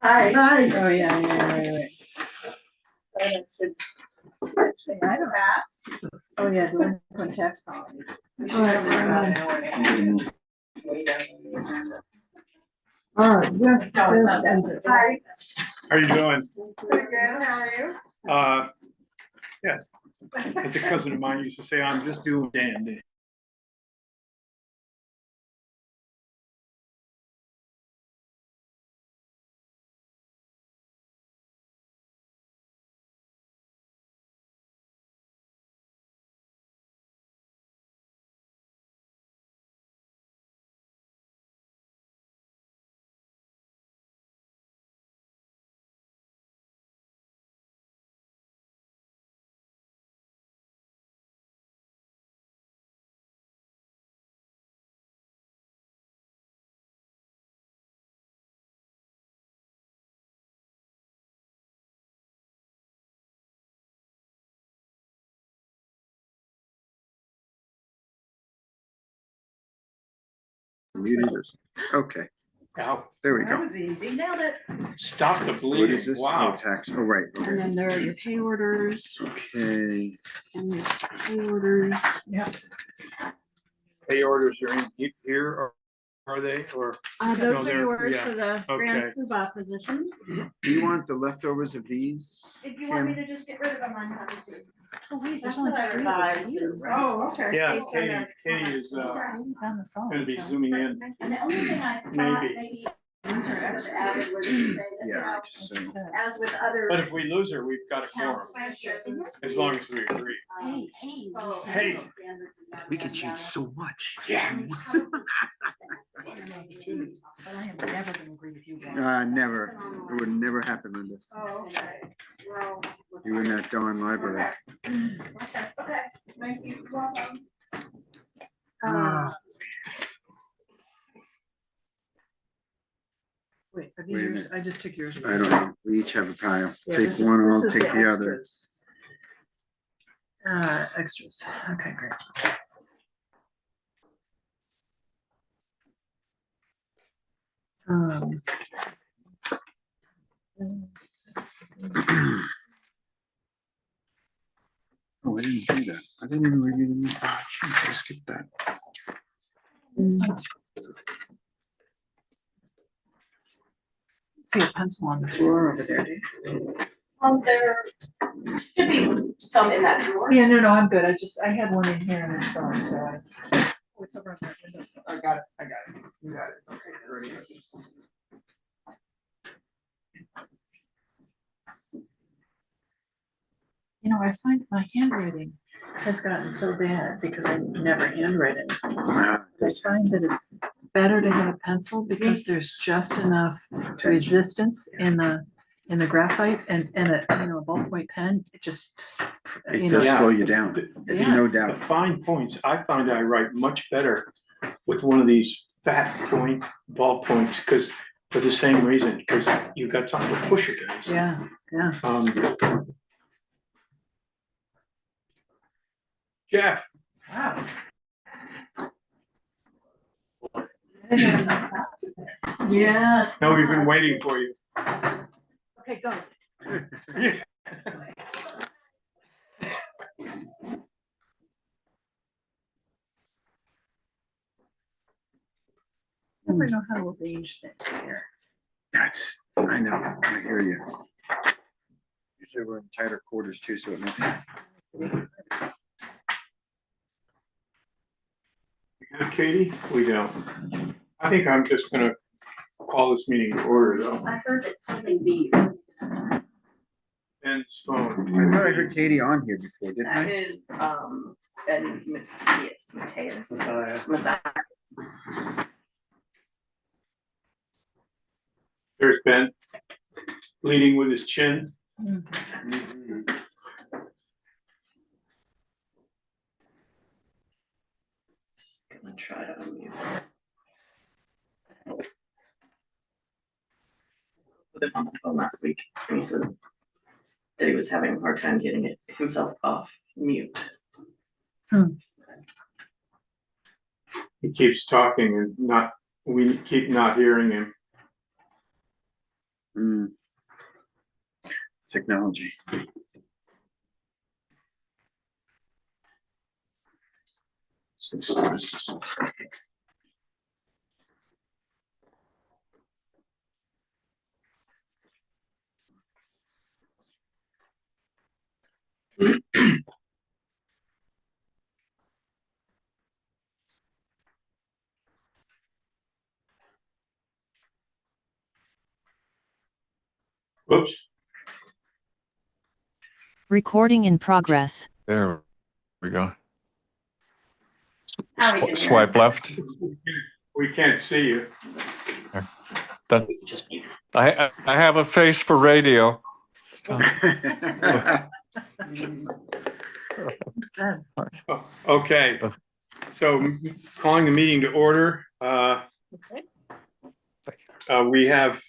Hi. Hi. Oh, yeah. Say hi to that. Oh, yeah, delinquent tax policy. We should have about an hour and a half. Yes, No, it's not that. yes. Hi. How are you doing? Pretty good, how are you? Yeah, as a cousin of mine used to say, I'm just doing dandy. Okay, Ow, there we That go. was easy, nailed it. stop the What bleeding, is this? Oh, wow. tax. Oh, right. And Okay. then there are your pay orders Okay. and your pay orders. Pay orders are in here, or are they, or? Those No, are they're- yours yeah, for the okay. grand poobah positions. Do you want the leftovers of these? If you want me to just get rid of them, I'm happy to. Oh, wait, There's there's only still 3 five. of us here. Oh, okay. Yeah, Based on that. Katie is He's on the phone. gonna be so- zooming in. And the only thing I thought Maybe. maybe user extra added was to say that, you Yeah, know, just so. as with other. But if we lose her, we've got a quorum, as long as we agree. Hey. We can change so much. Yeah. But I have never gonna agree with you guys. Never. It would never happen, Linda. Oh, okay. Well. You in that darn library. Okay, thank you, welcome. Ah. Wait, are Wait a these yours? minute. I just took yours. I don't know. We each have a pile. Yeah, Take this is- one, this I'll is take the other. extras. Extras, okay, great. Um. Oh, I didn't do that. I didn't even review the new. Oh, jeez, I skipped that. See a pencil on the floor over there, do you? There should be some in that drawer. Yeah, no, I'm good. I had one in here and it's gone, so I. Oh, it's over on that window. So I got it. You got it. Okay, there it is. You know, I find my handwriting has gotten so bad because I never handwrite it. I find that it's better to have a pencil because there's just enough resistance in the graphite and a, a ballpoint pen, it just, It does Yeah. slow you down. There's Yeah. no The doubt. fine points, I find I write much better with one of these fat point ballpoints, because for the same reason, because you've got something to push against. yeah. Jeff, Wow. Yeah. no, we've been waiting for you. Okay, go. Yeah. Never know how to arrange things here. I know, I hear you. Usually we're in tighter quarters too, so it makes it. Good, Katie? We don't. I think I'm just gonna call this meeting to order though. I heard that something beep. Ben's phone. I thought I heard Katie on here before, didn't That I? is, Ben Mateus. Oh, yeah. Matthias. There's Ben, leading with his chin. Gonna try to unmute. With him on the phone last week, and he says that he was having a hard time getting it himself off mute. He keeps talking and we keep not hearing him. Hmm. Technology. This is. Whoops. Recording in progress. There we go. Now we can hear Swipe it. left. We can't see you. That, Just need. I have a face for radio. Said. Oh, okay, so calling the meeting to order. We have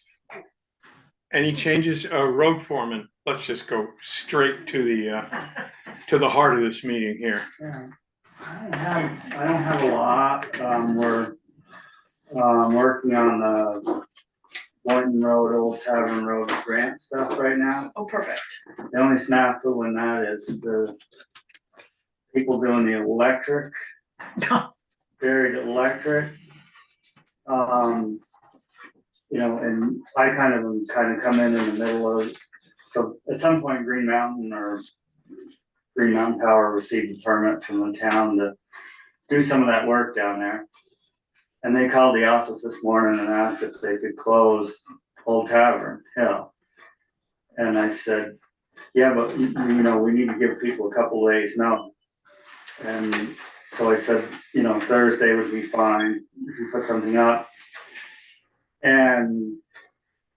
any changes, road foreman? Let's just go straight to the heart of this meeting here. Yeah. I don't have a lot. We're working on the Boynton Road, Old Tavern Road grant stuff right now. Oh, perfect. The only snafu in that is the people doing the electric, buried electric. You know, and I kind of come in the middle of, so at some point Green Mountain Power received a permit from the town to do some of that work down there. And they called the office this morning and asked if they could close Old Tavern Hill. And I said, yeah, but you know, we need to give people a couple days notice. And so I said, you know, Thursday would be fine if you put something up. And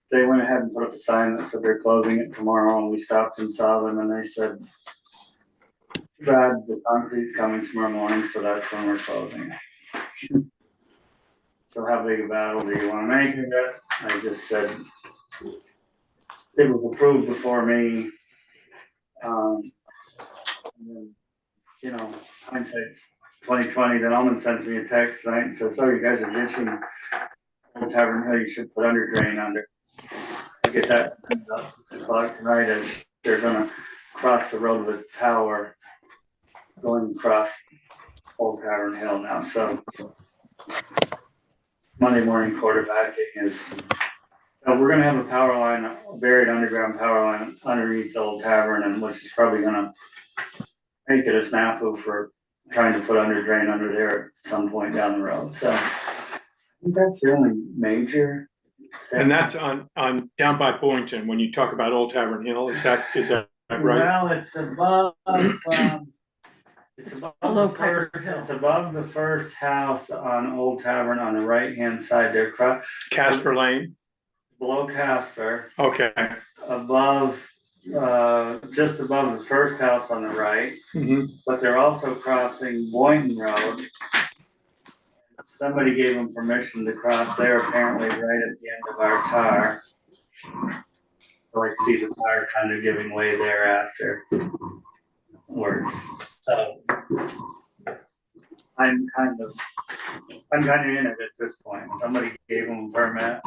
they went ahead and put up a sign that said they're closing it tomorrow, and we stopped and saw them, and they said, too bad, the concrete's coming tomorrow morning, so that's when we're closing it. So how big a battle do you wanna make of it? I just said, it was approved before me. And then, you know, hindsight's 2020, then Almond sends me a text tonight and says, oh, you guys are ditching Old Tavern Hill, you should put under drain under. I get that up at 2:00 tonight as they're gonna cross the road with power going across Old Tavern Hill now, so Monday morning quarterbacking is, we're gonna have a power line, a buried underground power line underneath the Old Tavern, and which is probably gonna make it a snafu for trying to put under drain under there at some point down the road, so I think that's the only major thing. And that's on down by Boynton, when you talk about Old Tavern Hill, is that right? Well, it's above, it's above Below the first, Piper Hill. it's above the first house on Old Tavern on the right-hand side there, Casper Lane, below Casper, okay. above, just above the first house on the right, Mhm. but they're also crossing Boynton Road. Somebody gave them permission to cross there, apparently right at the end of our tar. So I see the tar kind of giving way there after works, so I'm kind of in it at this point. Somebody gave them a permit.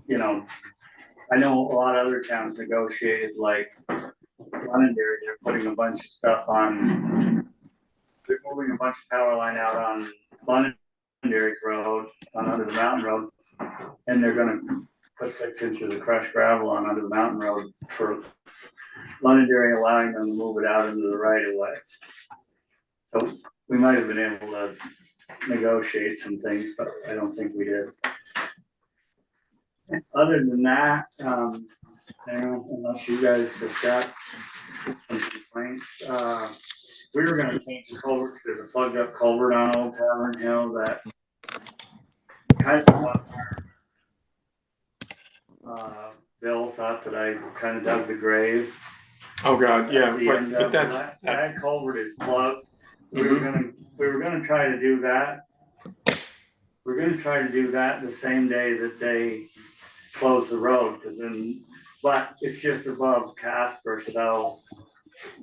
You know, I know a lot of other towns negotiated, like Londonderry, they're putting a bunch of stuff on. They're moving a bunch of power line out on Londonderry's road, on under the mountain road, and they're gonna put 6 inches of crushed gravel on under the mountain road for Londonderry, allowing them to move it out into the right of way. So we might have been able to negotiate some things, but I don't think we did. Other than that, you know, unless you guys have got some complaints, we were gonna change the culverts. There's a plugged up culvert on Old Tavern Hill that kind of Bill thought that I kind of dug the grave. Oh, God, yeah, At the end but of that's, that culvert is plugged. We were gonna try to do that. We're gonna try to do that the same day that they close the road, but it's just above Casper, so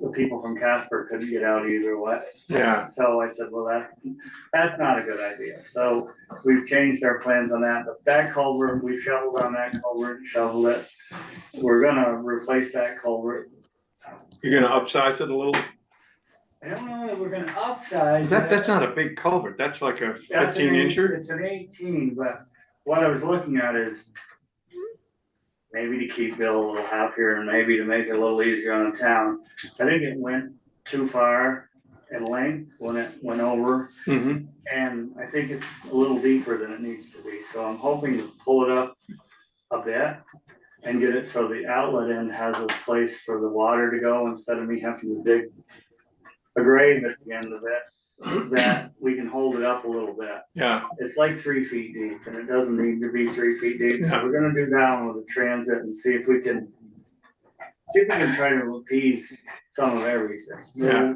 the people from Casper couldn't get out either way. Yeah. So I said, well, that's not a good idea. So we've changed our plans on that, but that culvert, we shoveled on that culvert, shoveled it. We're gonna replace that culvert. You're gonna upsize it a little? I don't know that we're gonna upsize. That's not a big culvert, that's like a 15 incher? It's an 18, but what I was looking at is maybe to keep Bill a little happier and maybe to make it a little easier on the town. I think it went too far in length when it went over, Mm-hmm. and I think it's a little deeper than it needs to be. So I'm hoping to pull it up a bit and get it so the outlet end has a place for the water to go instead of me having to dig a grave at the end of it, that we can hold it up a little bit. Yeah, It's like 3 feet deep and it doesn't need to be 3 feet deep. So Yeah. we're gonna do that one with the transit and see if we can try to appease some of everything. Yeah.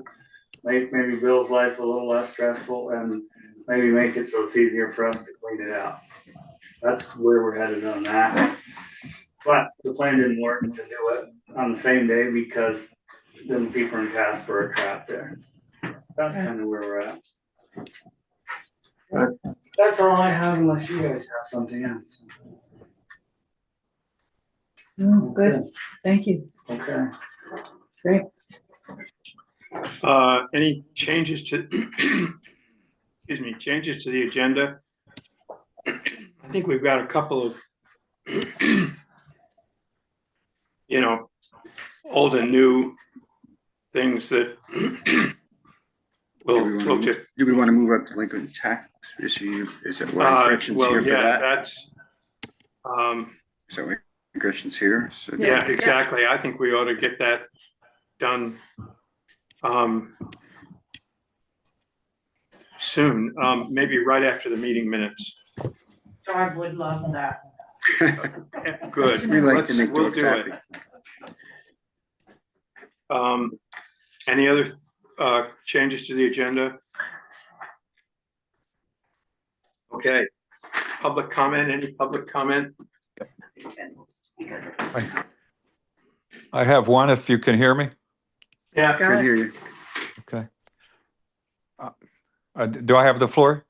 Make maybe Bill's life a little less stressful and maybe make it so it's easier for us to clean it out. That's where we're headed on that. But the plan didn't work to do it on the same day because then the people in Casper are trapped there. That's kind of where we're at. That's all I have unless you guys have something else. Good, thank you. Okay. Great. Any changes to, excuse me, changes to the agenda? I think we've got a couple of, old and new things that we'll just. Do we want to move up to Lincoln tax issue? Is that why corrections Well, here for yeah, that? that's, Is that why corrections here? So yeah, exactly. I think we ought to get that done soon, maybe right after the meeting minutes. I would love that. Good. We like to make We'll folks do happy. it. Any other changes to the agenda? Okay, public comment, any public comment? I have one if you can hear me. Yeah, Can hear you. Okay. Do I have the floor?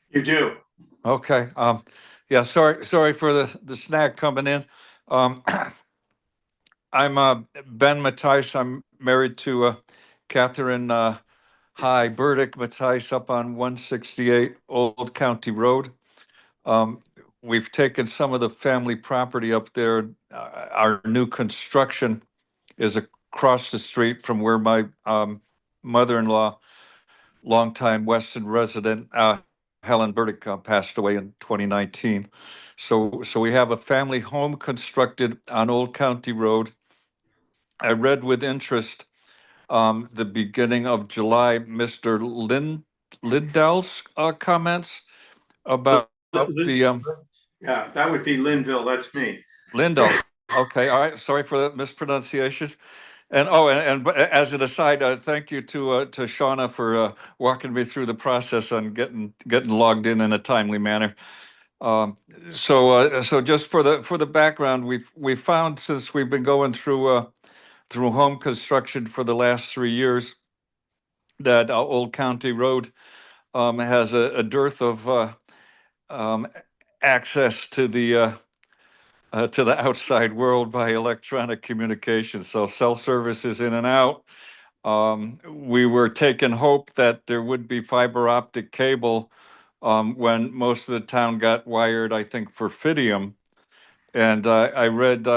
you do. Okay, yeah, sorry for the snag coming in. I'm Ben Mattice. I'm married to Catherine High Burdick Mattice up on 168 Old County Road. We've taken some of the family property up there. Our new construction is across the street from where my mother-in-law, longtime Weston resident, Helen Burdick, passed away in 2019. So we have a family home constructed on Old County Road. I read with interest the beginning of July, Mr. Lindell's comments about the Yeah, that would be Linville, that's me. Lindell. Okay, all right. Sorry for the mispronunciations. And as an aside, thank you to Shauna for walking me through the process on getting logged in a timely manner. So just for the background, we've found, since we've been going through home construction for the last 3 years, that Old County Road has a dearth of access to the outside world by electronic communication. So cell service is in and out. We were taking hope that there would be fiber optic cable when most of the town got wired, I think, for Fidium. And I read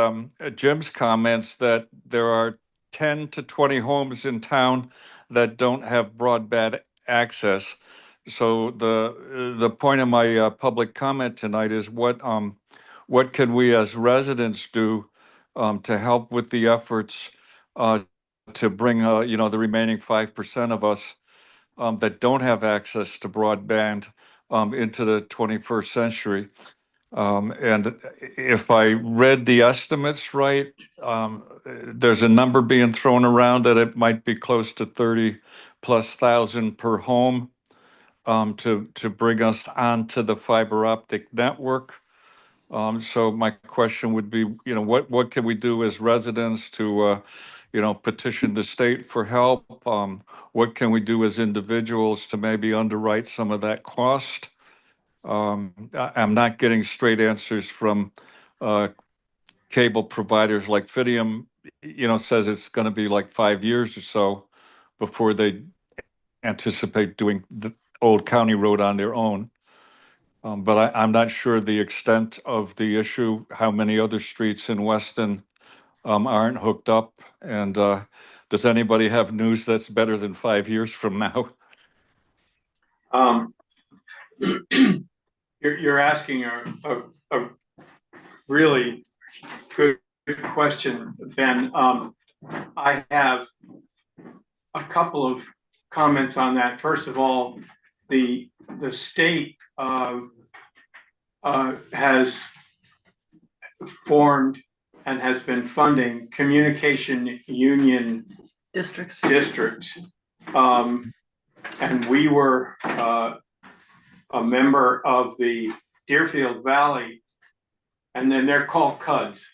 Jim's comments that there are 10 to 20 homes in town that don't have broadband access. So the point of my public comment tonight is what can we as residents do to help with the efforts to bring the remaining 5% of us that don't have access to broadband into the 21st century. And if I read the estimates right, there's a number being thrown around that it might be close to 30,000+ per home to bring us onto the fiber optic network. So my question would be, what can we do as residents to, petition the state for help? What can we do as individuals to maybe underwrite some of that cost? I'm not getting straight answers from cable providers like Fidium, says it's going to be like 5 years or so before they anticipate doing the old county road on their own. But I'm not sure the extent of the issue, how many other streets in Weston aren't hooked up. And does anybody have news that's better than 5 years from now? You're asking a really good question, Ben. I have a couple of comments on that. First of all, the state has formed and has been funding communication union Districts. And we were a member of the Deerfield Valley, and then they're called CUDs.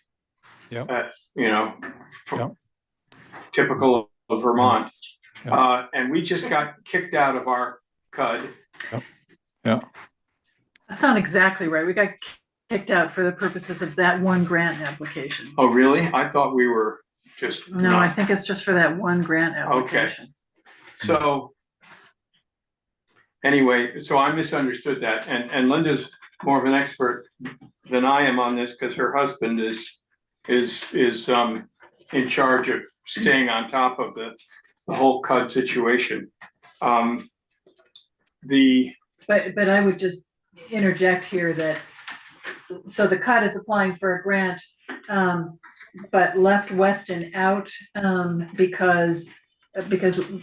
Yep. Typical of Vermont. Yep. And we just got kicked out of our CUD. Yeah. That's not exactly right. We got kicked out for the purposes of that one grant application. Oh, really? I thought we were just. No, I think it's just for that one grant application. So anyway, so I misunderstood that, and Linda's more of an expert than I am on this because her husband is in charge of staying on top of the whole CUD situation. But I would just interject here that, so the CUD is applying for a grant, but left Weston out because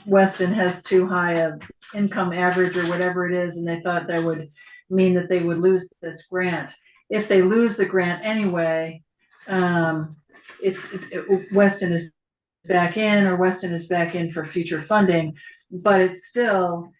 Weston has too high a income average or whatever it is, and they thought that would mean that they would lose this grant. If they lose the grant anyway, Weston is back in, or Weston is back in for future funding, but it's still,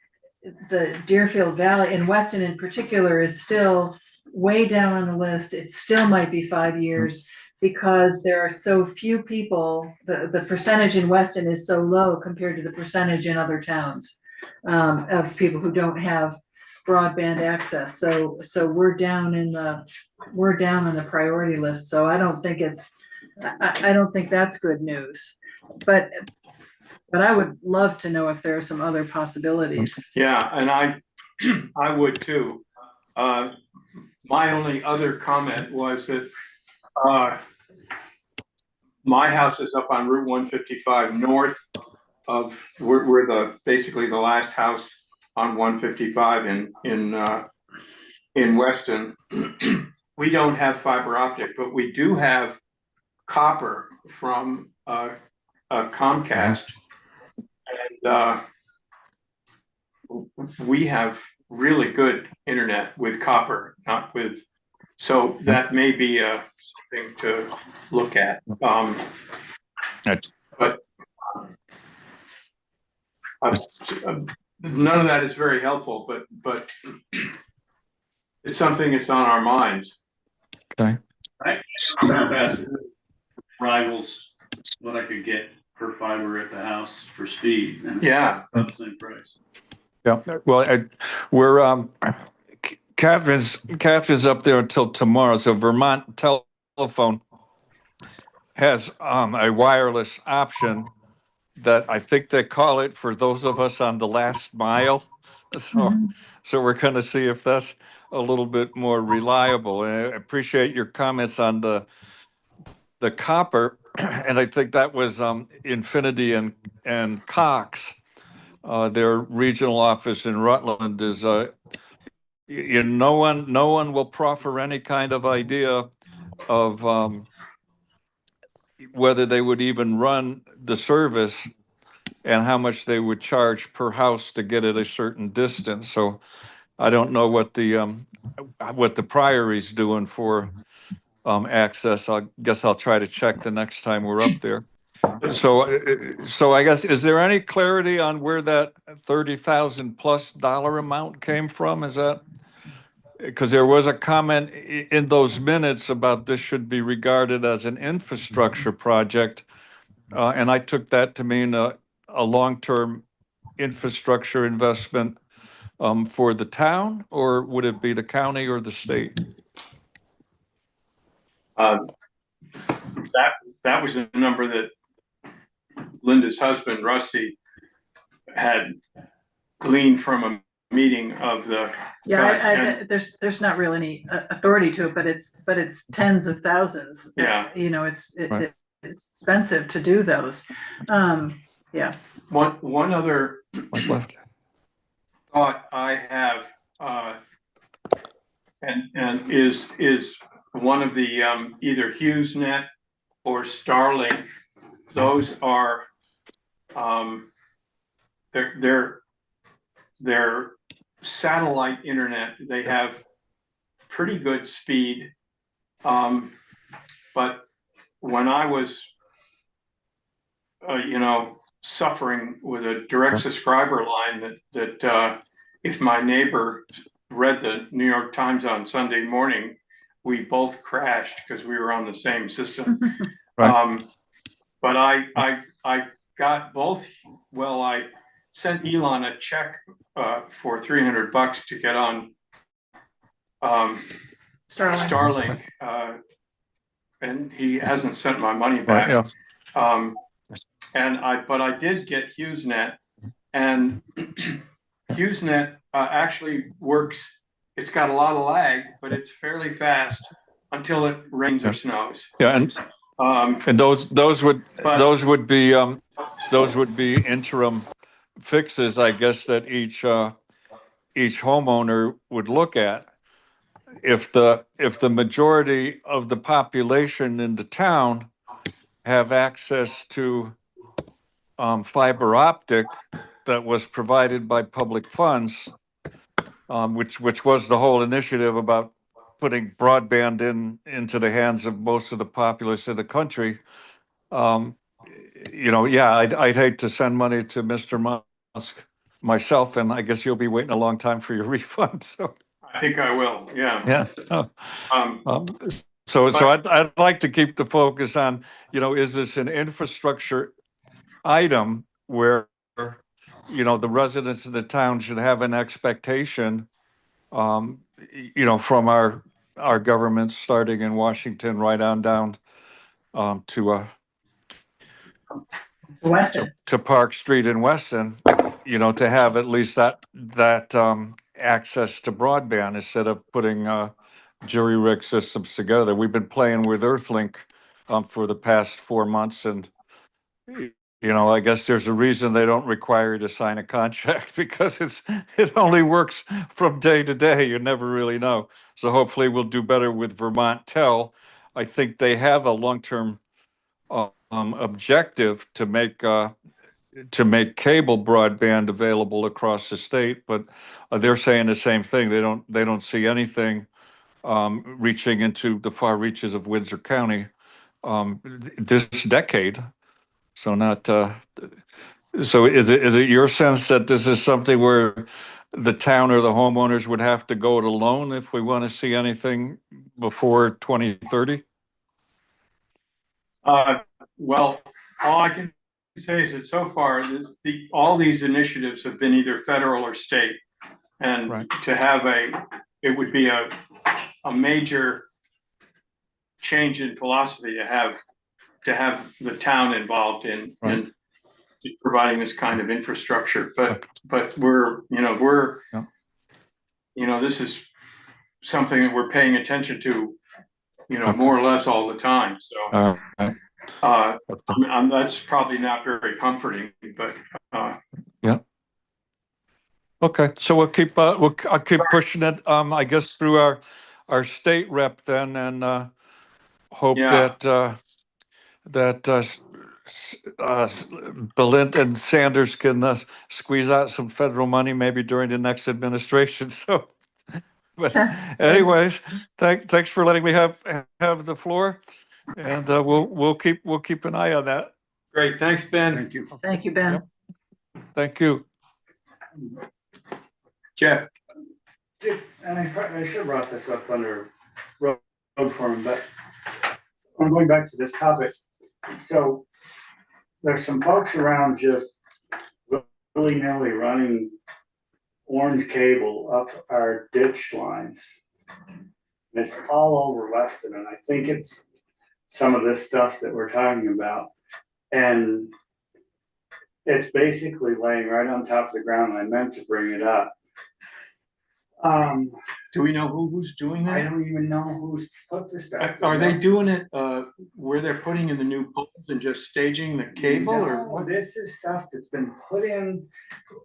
the Deerfield Valley and Weston in particular is still way down on the list. It still might be 5 years because there are so few people. The percentage in Weston is so low compared to the percentage in other towns of people who don't have broadband access. So we're down on the priority list. So I don't think that's good news. But I would love to know if there are some other possibilities. yeah, and I would too. My only other comment was that my house is up on Route 155 north of, we're basically the last house on 155 in Weston. We don't have fiber optic, but we do have copper from Comcast, and we have really good internet with copper, not with. So that may be something to look at. But none of that is very helpful. But it's something that's on our minds. Okay. Rivals what I could get for fiber at the house for speed. And yeah. About the same price. Yeah. Well, we're Catherine's up there until tomorrow. So Vermont Telephone has a wireless option that I think they call it for those of us on the last mile. So we're going to see if that's a little bit more reliable. And I appreciate your comments on the copper, and I think that was Infinity and Cox. Their regional office in Rutland is no one will proffer any kind of idea of whether they would even run the service and how much they would charge per house to get it a certain distance. So I don't know what the Priory's doing for access. I guess I'll try to check the next time we're up there. So I guess, is there any clarity on where that $30,000+ amount came from? Is that, because there was a comment in those minutes about this should be regarded as an infrastructure project, and I took that to mean a long-term infrastructure investment for the town, or would it be the county or the state? That was a number that Linda's husband, Rusty, had gleaned from a meeting of the. Yeah, there's not really any authority to it, but it's tens of thousands. Yeah. You know, it's Right. it's expensive to do those. Yeah. One other Mike left. thought I have, and is one of the either HughesNet or Starlink. Those are they're satellite internet. They have pretty good speed, but when I was suffering with a direct subscriber line that if my neighbor read the New York Times on Sunday morning, we both crashed because we were on the same system. Right. But I got both. Well, I sent Elon a check for $300 to get on Starlink, and he hasn't sent my money back. Right, yeah. But I did get HughesNet, and HughesNet actually works. It's got a lot of lag, but it's fairly fast until it rains or snows. Yeah, and those would be interim fixes, I guess, that each homeowner would look at. If the majority of the population in the town have access to fiber optic that was provided by public funds, which was the whole initiative about putting broadband into the hands of most of the populace in the country. I'd hate to send money to Mr. Musk myself, and I guess you'll be waiting a long time for your refund. So I think I will. Yeah. yeah. So I'd like to keep the focus on, is this an infrastructure item where, the residents of the town should have an expectation, from our government, starting in Washington right on down to Weston. to Park Street in Weston, to have at least that access to broadband instead of putting jury rig systems together. We've been playing with Earthlink for the past 4 months, and I guess there's a reason they don't require you to sign a contract because it only works from day to day. You never really know. So hopefully we'll do better with Vermont Tel. I think they have a long-term objective to make cable broadband available across the state, but they're saying the same thing. They don't see anything reaching into the far reaches of Windsor County this decade. So so is it your sense that this is something where the town or the homeowners would have to go it alone if we want to see anything before 2030? Well, all I can say is that so far, all these initiatives have been either federal or state, and Right. to have it would be a major change in philosophy to have the town involved in providing this kind of infrastructure. But we're this is something that we're paying attention to, more or less all the time. So that's probably not very comforting, but yeah. Okay, so I'll keep pushing it. I guess through our state rep then, and hope that Balint and Sanders can squeeze out some federal money maybe during the next administration. So, but anyways, thanks for letting me have the floor, and we'll keep an eye on that. great. Thanks, Ben. Thank you. Thank you, Ben. Yep. Thank you. Jeff. And I should have brought this up under road forum, but I'm going back to this topic. So there's some folks around just willy-nilly running orange cable up our ditch lines. And it's all over Weston, and I think it's some of this stuff that we're talking about. And it's basically laying right on top of the ground, and I meant to bring it up. Do we know who's doing I that? don't even know who's put this stuff. Are they doing it, where they're putting in the new poles and just staging the cable or No, what? this is stuff that's been put in.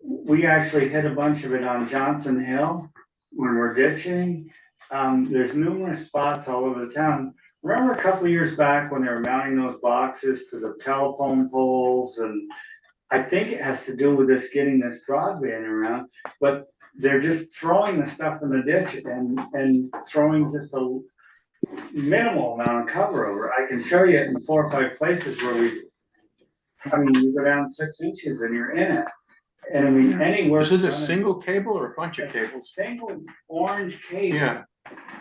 We actually hit a bunch of it on Johnson Hill when we're ditching. There's numerous spots all over the town. Remember a couple of years back when they were mounting those boxes to the telephone poles, and I think it has to do with this getting this broadband around, but they're just throwing the stuff in the ditch and throwing just a minimal amount of cover over. I can show you in 4 or 5 places where you go down 6 inches and you're in it. And I mean, anywhere. Is it a single cable or a bunch of cables? Single orange cable. Yeah,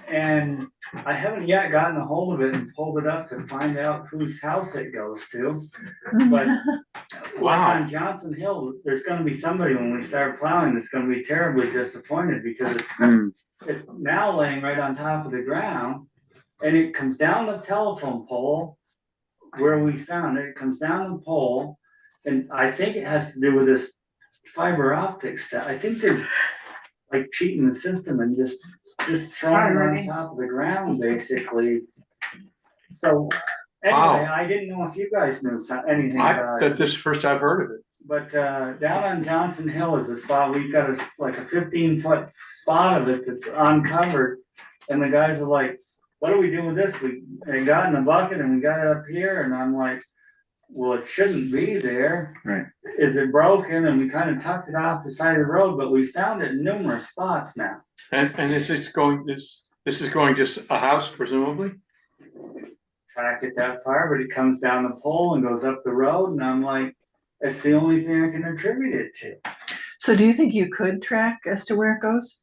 And I haven't yet gotten a hold of it and pulled it up to find out whose house it goes to. But like Wow. on Johnson Hill, there's gonna be somebody when we start plowing that's gonna be terribly disappointed because it's now laying right on top of the ground. And it comes down the telephone pole where we found it. It comes down the pole. And I think it has to do with this fiber optic stuff. I think they're like cheating the system and just throwing it on top of the ground, basically. So anyway, Wow. I didn't know if you guys knew anything about it. this is the first I've heard of it. But down on Johnson Hill is a spot, we've got like a 15-foot spot of it that's uncovered. And the guys are like, what do we do with this? They got in the bucket and we got it up here, and I'm like, well, it shouldn't be there. Right. Is it broken? And we kind of tucked it off the side of the road, but we found it in numerous spots now. And this is going to a house presumably? Track it that far, but it comes down the pole and goes up the road, and I'm like, it's the only thing I can attribute it to. So do you think you could track as to where it goes?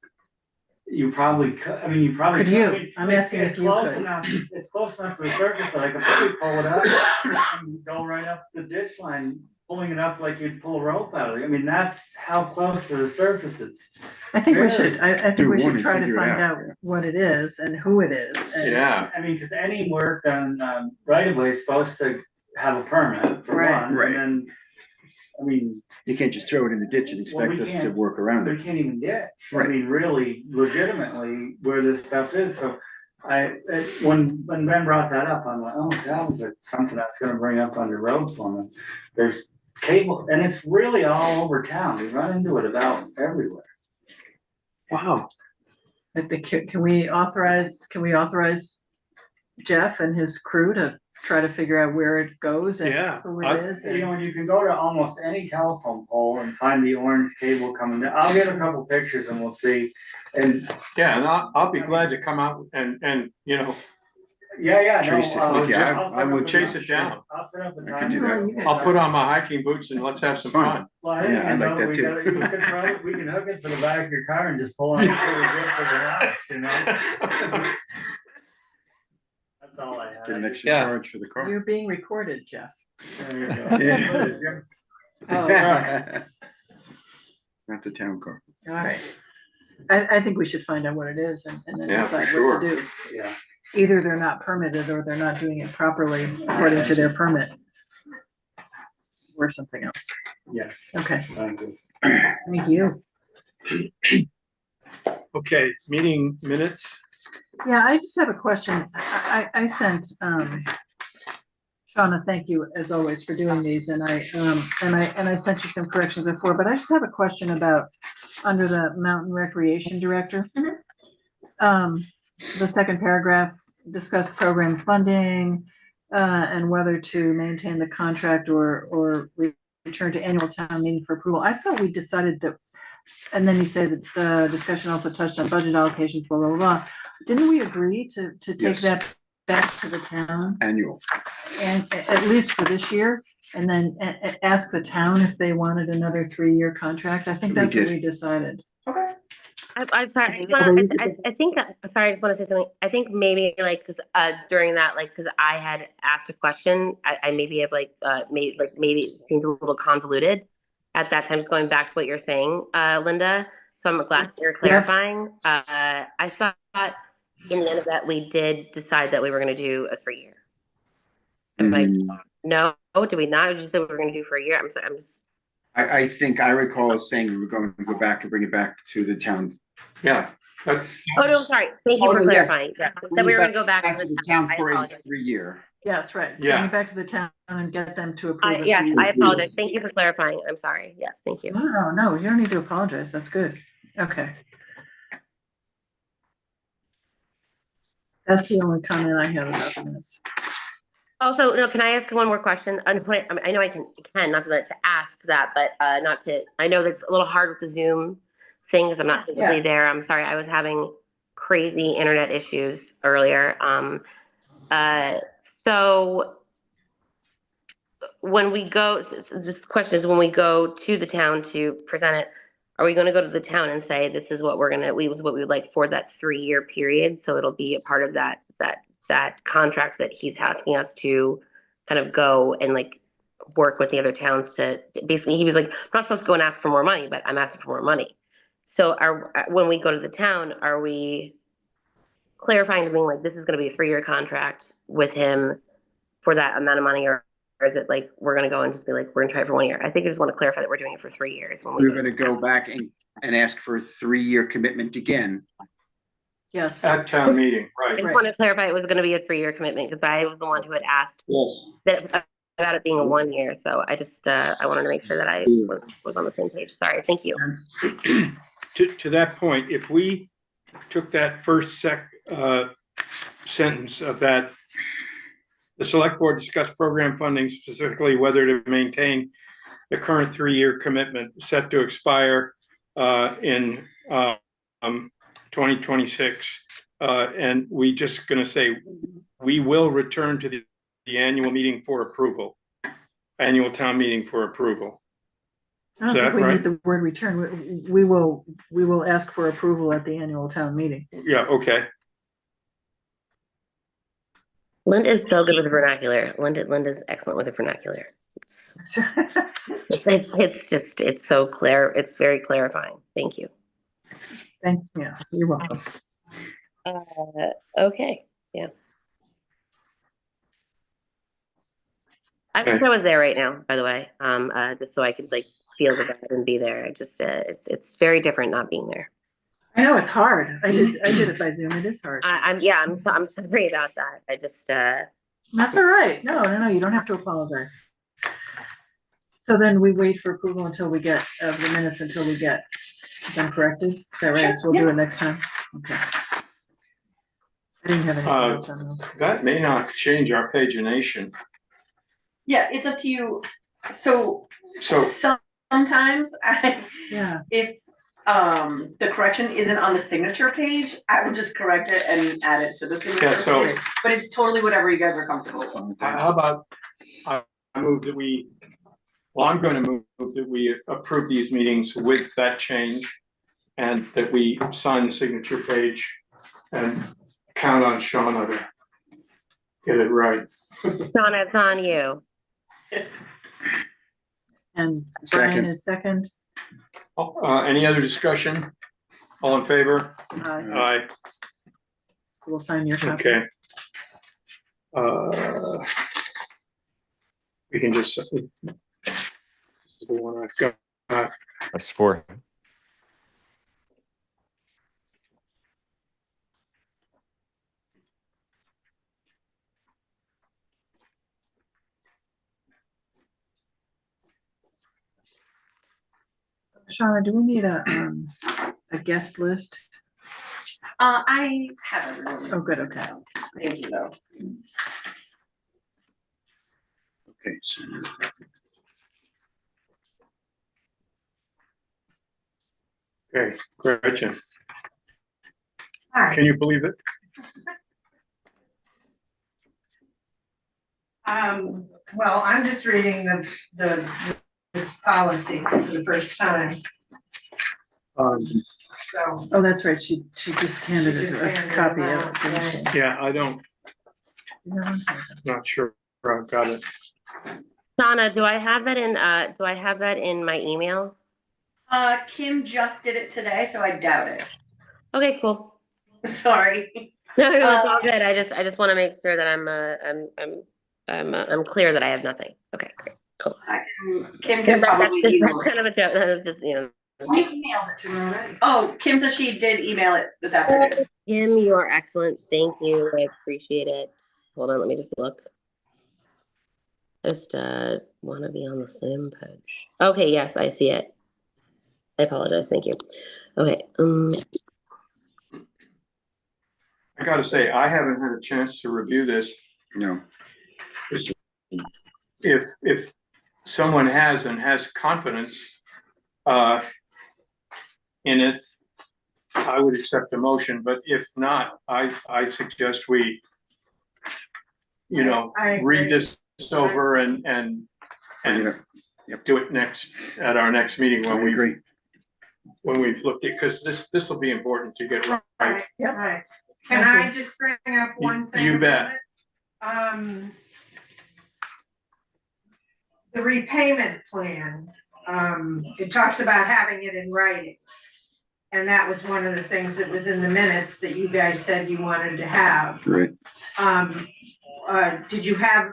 You probably could, I mean, you probably Could could. you? I mean, I'm it's- asking it's if you close could. enough. It's close enough to the surface that I could probably pull it up and go right up the ditch line, pulling it up like you'd pull a rope out of it. I mean, that's how close to the surface it's. I think we Very. should, I think Do we one should and try to figure it find out, out yeah. what it is and who it is. And- Yeah. I mean, cause any work done, right away is supposed to have a permit for Right. one, Right. and then, I mean, You can't just throw it in the ditch and Well, we expect us to can't. work around we it. can't even ditch. I Right. mean, really legitimately where this stuff is, so when Ben brought that up, I'm like, oh, that was something that's gonna bring up on the road for me. There's cable, and it's really all over town, we run into it about everywhere. Wow. I think, can we authorize Jeff and his crew to try to figure out where it goes and Yeah, who it is? You know, you can go to almost any telephone pole and find the orange cable coming down. I'll get a couple pictures and we'll see. And Yeah, and I'll be glad to come out and yeah, no. Trace it. Yeah, I'll set I up would a chase time. it down. I'll set up a I time. could do that. I'll put on my hiking boots and let's have some Fun. fun. Well, Yeah, I like that we too. gotta- we can hook it to the back of your car and just pull on it till we get to the house, you know? That's all I have. Get an extra Yeah. charge for the car. You're being recorded, Jeff. There you go. Yeah. Oh, right. It's not the town car. All right. I think we should find out what it is and then Yeah, for decide what to sure. do. Yeah. Either they're not permitted or they're not doing it properly according to their permit. Or something else. Yes. Okay, Thank you. thank you. Okay, meeting minutes. Yeah, I just have a question. I sent, Shauna, thank you as always for doing these, and I sent you some corrections before, but I just have a question about under the Mountain Recreation Director. The second paragraph discussed program funding, and whether to maintain the contract or return to annual town meeting for approval. I thought we decided that, and then you say that the discussion also touched on budget allocations, blah, blah, blah. Didn't we agree to take Yes. that back to the town Annual. and at least for this year? And then ask the town if they wanted another 3-year contract? I think We that's what did. we decided. Okay. I'm sorry. I think, sorry, I just want to say something. I think maybe like, cause, during that, like, cause I had asked a question, I maybe have maybe it seemed a little convoluted at that time, just going back to what you're saying, Linda. So I'm glad you're clarifying. I thought in the end of that, we did decide that we were going to do a 3-year. No, did we not? Or did you say we were going to do for a year? I'm sorry, I'm just. I think I recall saying we were going to go back and bring it back to the town. Yeah. Oh, no, sorry. Thank you for Oh, yes. clarifying. Yeah. Then we were going to go back to the town for a apologize. 3-year. Yeah, that's right. Yeah. Bring it back to the town and get them to approve it. Yes, I apologize. Thank you for clarifying. I'm sorry. Yes, thank you. No, you don't need to apologize. That's good. Okay. That's the only comment I have about the minutes. Also, no, can I ask one more question? I know I can not to ask that, but not to, I know that's a little hard with the Zoom thing because I'm not typically there. I'm sorry. I was having crazy internet issues earlier. So when we go, just the question is, when we go to the town to present it, are we going to go to the town and say, this is what we would like for that 3-year period? So it'll be a part of that contract that he's asking us to kind of go and like work with the other towns to basically, he was like, I'm not supposed to go and ask for more money, but I'm asking for more money. So when we go to the town, are we clarifying to being like, this is going to be a 3-year contract with him for that amount of money, or is it like, we're going to go and just be like, we're going to try it for 1 year? I think I just want to clarify that we're doing it for 3 years. When We're going to go back and ask for a 3-year commitment again. Yes. At town meeting, I right. just want to clarify it was going to be a 3-year commitment because I was the one who had asked that about it being a 1 year. So I just, I wanted to make sure that I was on the same page. Sorry. Thank you. To that point, if we took that first sentence of that, the select board discussed program funding, specifically whether to maintain the current 3-year commitment set to expire in 2026. And we just going to say, we will return to the annual meeting for approval, annual town meeting for approval. I don't think we need the word return. We will ask for approval at the annual town meeting. Yeah, okay. Linda is so good with the vernacular. Linda's excellent with the vernacular. It's so clear. It's very clarifying. Thank you. Thank you. You're welcome. Okay. Yeah. I wish I was there right now, by the way. Just so I could like feel the vibe and be there. It's very different not being there. I know it's hard. I did it by Zoom. It is hard. I'm sorry about that. I just That's all right. No, you don't have to apologize. So then we wait for approval until we get the minutes until we get them corrected. Is that right? Sure, So we'll do it next time. Okay. I didn't have anything else on those. That may not change our pagination. Yeah, it's up to you. So sometimes if the correction isn't on the signature page, I would just correct it and add it to the signature page. But it's totally whatever you guys are comfortable with. How about I move that I'm going to move that we approve these meetings with that change, and that we sign the signature page and count on Shauna to get it right. Shauna, it's on you. And Brian is second. Any other discussion? All in favor? Aye. We'll sign your copy. Okay. We can just the one I've got. That's 4. Shauna, do we need a guest list? I have it. Oh, good. Okay. Thank you, though. Okay. So Okay, Gretchen. Can you believe it? Well, I'm just reading this policy for the first time. so. Oh, that's right, she just handed it to us, a copy of it. Didn't she? Yeah, I don't, Yeah. not sure I've got it. Donna, do I have that in my email? Kim just did it today, so I doubt it. Okay, cool. Sorry. No, it's all good. I just want to make sure that I'm clear that I have nothing. Okay, great, cool. Kim can probably That's email kind of a joke. That's just, you know. I emailed it to her already. Oh, Kim said she did email it this afternoon. Kim, you are excellent. Thank you. I appreciate it. Hold on, let me just look. Just want to be on the same page. Okay, yes, I see it. I apologize. Thank you. Okay. I gotta say, I haven't had a chance to review this. No. If someone has confidence in it, I would accept a motion, but if not, I suggest we, I read agree. this over and do it at our next meeting I agree. when we've looked at, because this will be important to get right. Yep. Right. Can I just bring up one thing? You bet. The repayment plan, it talks about having it in writing. And that was one of the things that was in the minutes that you guys said you wanted to have. Right. Did you have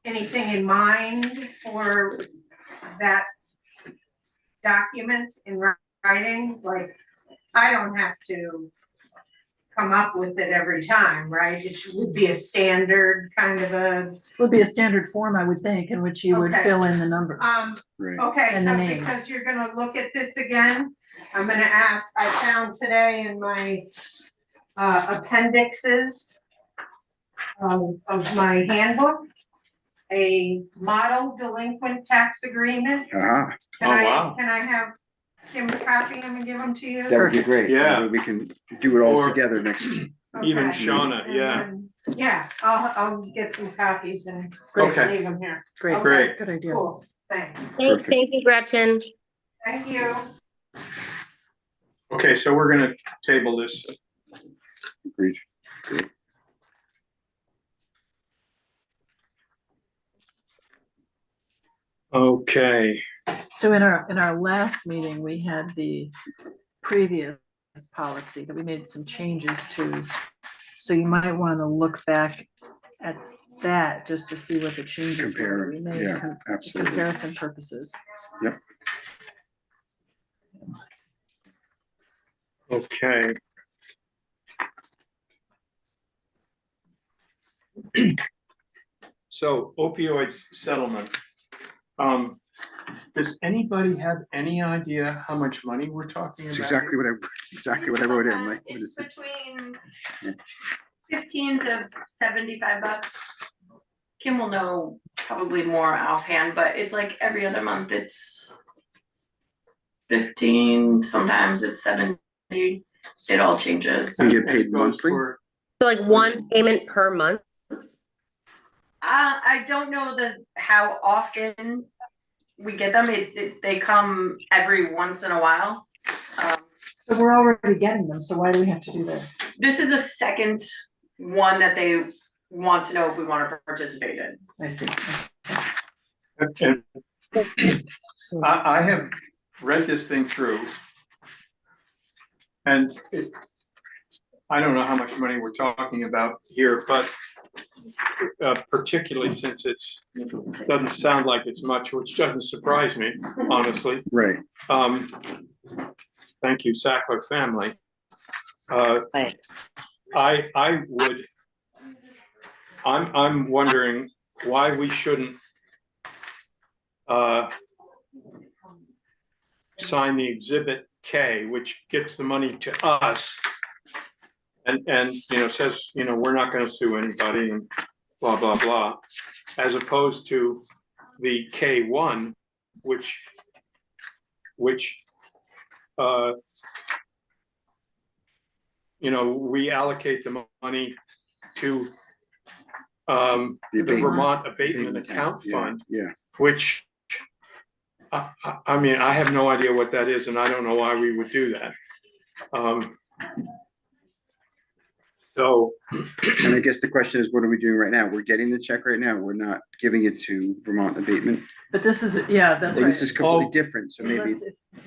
anything in mind for that document in writing? Like, I don't have to come up with it every time, right? It would be a standard kind of a. Would be a standard form, I would think, in which you would Okay. fill in the numbers. Right. Okay, And the so names. because you're gonna look at this again, I'm gonna ask, I found today in my appendixes of my handbook, a model delinquent tax agreement. Uh-huh. Wow. Can I have Kim copy them and give them to you? That would be great. Yeah. Maybe we can do it all Or- together next. Even Okay. Shauna, And yeah. then- Yeah, I'll get some copies and Okay. leave them here. Great, Okay. Great. good idea. Cool, thanks. Thank you, Gretchen. Thank you. Okay, so we're gonna table this. Agreed. Great. Okay. So in our last meeting, we had the previous policy that we made some changes to. So you might want to look back at that just to see what the changes were we made. Yeah, for absolutely. comparison purposes. Yep. Okay. So opioids settlement. Does anybody have any idea how much money we're talking It's about? exactly what I wrote in. Like, what It's is it? between 15 to 75 bucks. Kim will know probably more offhand, but it's like every other month it's 15, sometimes it's 70. It all changes. You get paid Goes monthly? for- So like one payment per month? I don't know how often we get them. They come every once in a while. So we're already getting them, so why do we have to do this? This is a second one that they want to know if we want to participate in. I see. And I have read this thing through. And I don't know how much money we're talking about here, but particularly since doesn't sound like it's much, which doesn't surprise me, honestly. Right. Thank you, Sackler family. Right. I'm wondering why we shouldn't sign the Exhibit K, which gets the money to us. And says, we're not gonna sue anybody and blah, blah, blah, as opposed to the K1, which we allocate the money to the Vermont Abatement Account Fund, Yeah. which I mean, I have no idea what that is, and I don't know why we would do that. So. And I guess the question is, what are we doing right now? We're getting the check right now. We're not giving it to Vermont Abatement. But this is, yeah, that's Well, right. this is completely different, so maybe.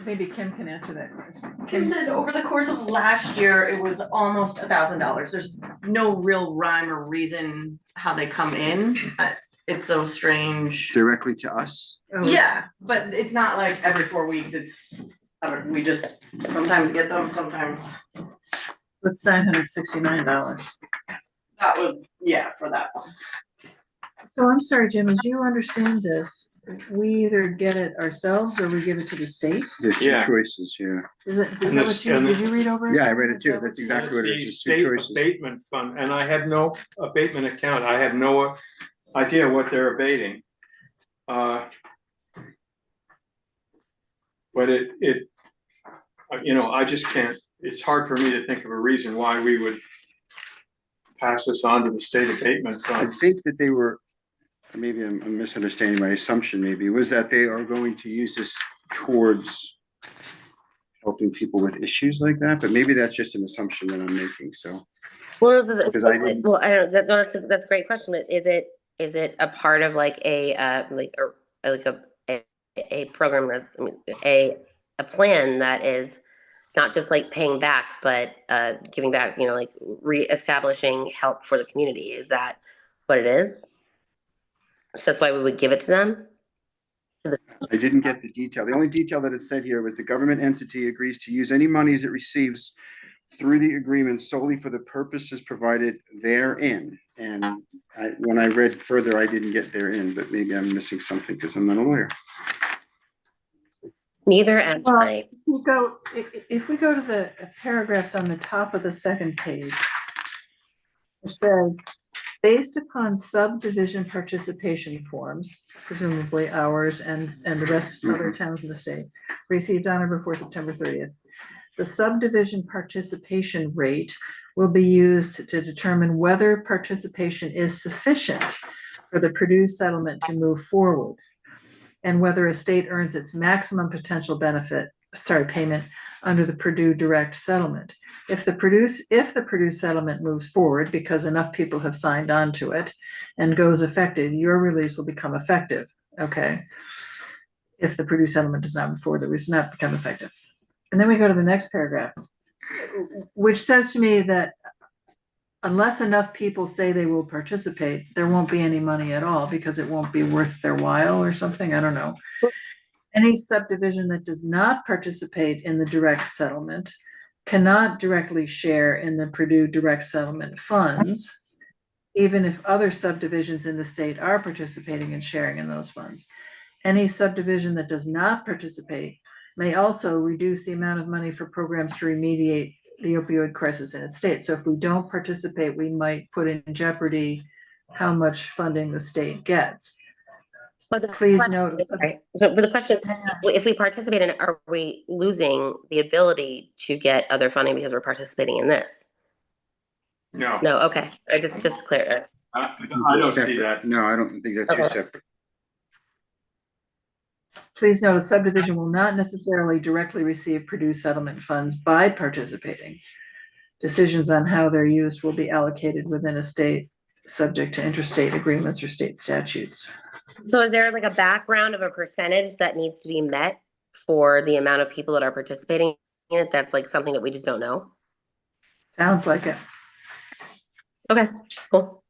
Maybe Kim can answer that question. Kim said over the course of last year, it was almost $1,000. There's no real rhyme or reason how they come in. It's so strange. Directly to us? Oh. Yeah, but it's not like every 4 weeks. It's, we just sometimes get them, sometimes. It's $969. That was, yeah, for that one. So I'm sorry, Jim, as you understand this, we either get it ourselves or we give it to the state? There's two choices, yeah. Is that what did you read over? Yeah, I read it too. That's exactly what it is. It's two State choices. abatement fund, and I have no abatement account. I have no idea what they're abating. But it, you know, I just can't, it's hard for me to think of a reason why we would pass this on to the state abatement fund. I think that they were, maybe I'm misunderstanding my assumption, maybe, was that they are going to use this towards helping people with issues like that, but maybe that's just an assumption that I'm making, so. Well, I don't know, that's a great question, but is it a part of like a program, a plan that is not just like paying back, but giving back, you know, like reestablishing help for the community? Is that what it is? So that's why we would give it to them? I didn't get the detail. The only detail that it said here was the government entity agrees to use any monies it receives through the agreement solely for the purposes provided therein. And when I read further, I didn't get therein, but maybe I'm missing something because I'm not a lawyer. Neither am I. If we go to the paragraphs on the top of the second page, it says, based upon subdivision participation forms, presumably ours and the rest of other towns in the state, received on or before September 30th, the subdivision participation rate will be used to determine whether participation is sufficient for the Purdue settlement to move forward, and whether a state earns its maximum potential payment under the Purdue direct settlement. If the Purdue settlement moves forward because enough people have signed on to it and goes effective, your release will become effective. Okay. If the Purdue settlement does not move forward, it does not become effective. And then we go to the next paragraph, which says to me that unless enough people say they will participate, there won't be any money at all because it won't be worth their while or something. I don't know. Any subdivision that does not participate in the direct settlement cannot directly share in the Purdue direct settlement funds, even if other subdivisions in the state are participating and sharing in those funds. Any subdivision that does not participate may also reduce the amount of money for programs to remediate the opioid crisis in its state. So if we don't participate, we might put in jeopardy how much funding the state gets. Please note. Right. So the question, if we participate in it, are we losing the ability to get other funding because we're participating in this? No. No, okay. I just clear. I don't see that. No, I don't think that's two separate. Please note, a subdivision will not necessarily directly receive Purdue settlement funds by participating. Decisions on how they're used will be allocated within a state, subject to interstate agreements or state statutes. So is there like a background of a percentage that needs to be met for the amount of people that are participating in it? That's like something that we just don't know? Sounds like it. Okay, cool.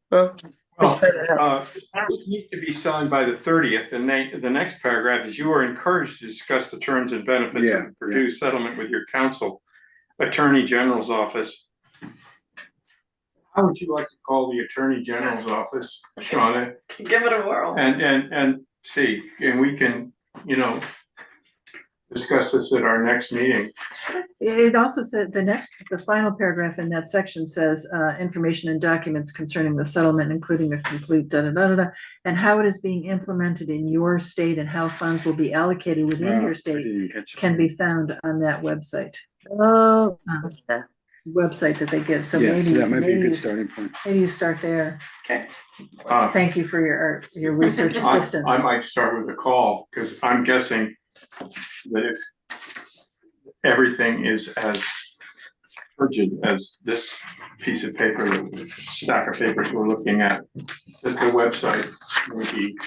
This needs to be signed by the 30th, and the next paragraph is you are encouraged to discuss the terms and benefits of the Purdue settlement with your counsel, Attorney General's office. How would you like to call the Attorney General's office, Shauna? Give it a whirl. And see, and we can, you know, discuss this at our next meeting. It also said the final paragraph in that section says information and documents concerning the settlement, including the complete and how it is being implemented in your state and how funds will be allocated within your state can be found on that website. Oh, website that they give. So yeah, maybe so that might be a good starting point. Maybe you start there. Okay. Thank you for your research assistance. I might start with a call because I'm guessing that if everything is as turgid as this piece of paper, this stack of papers we're looking at, that the website would be.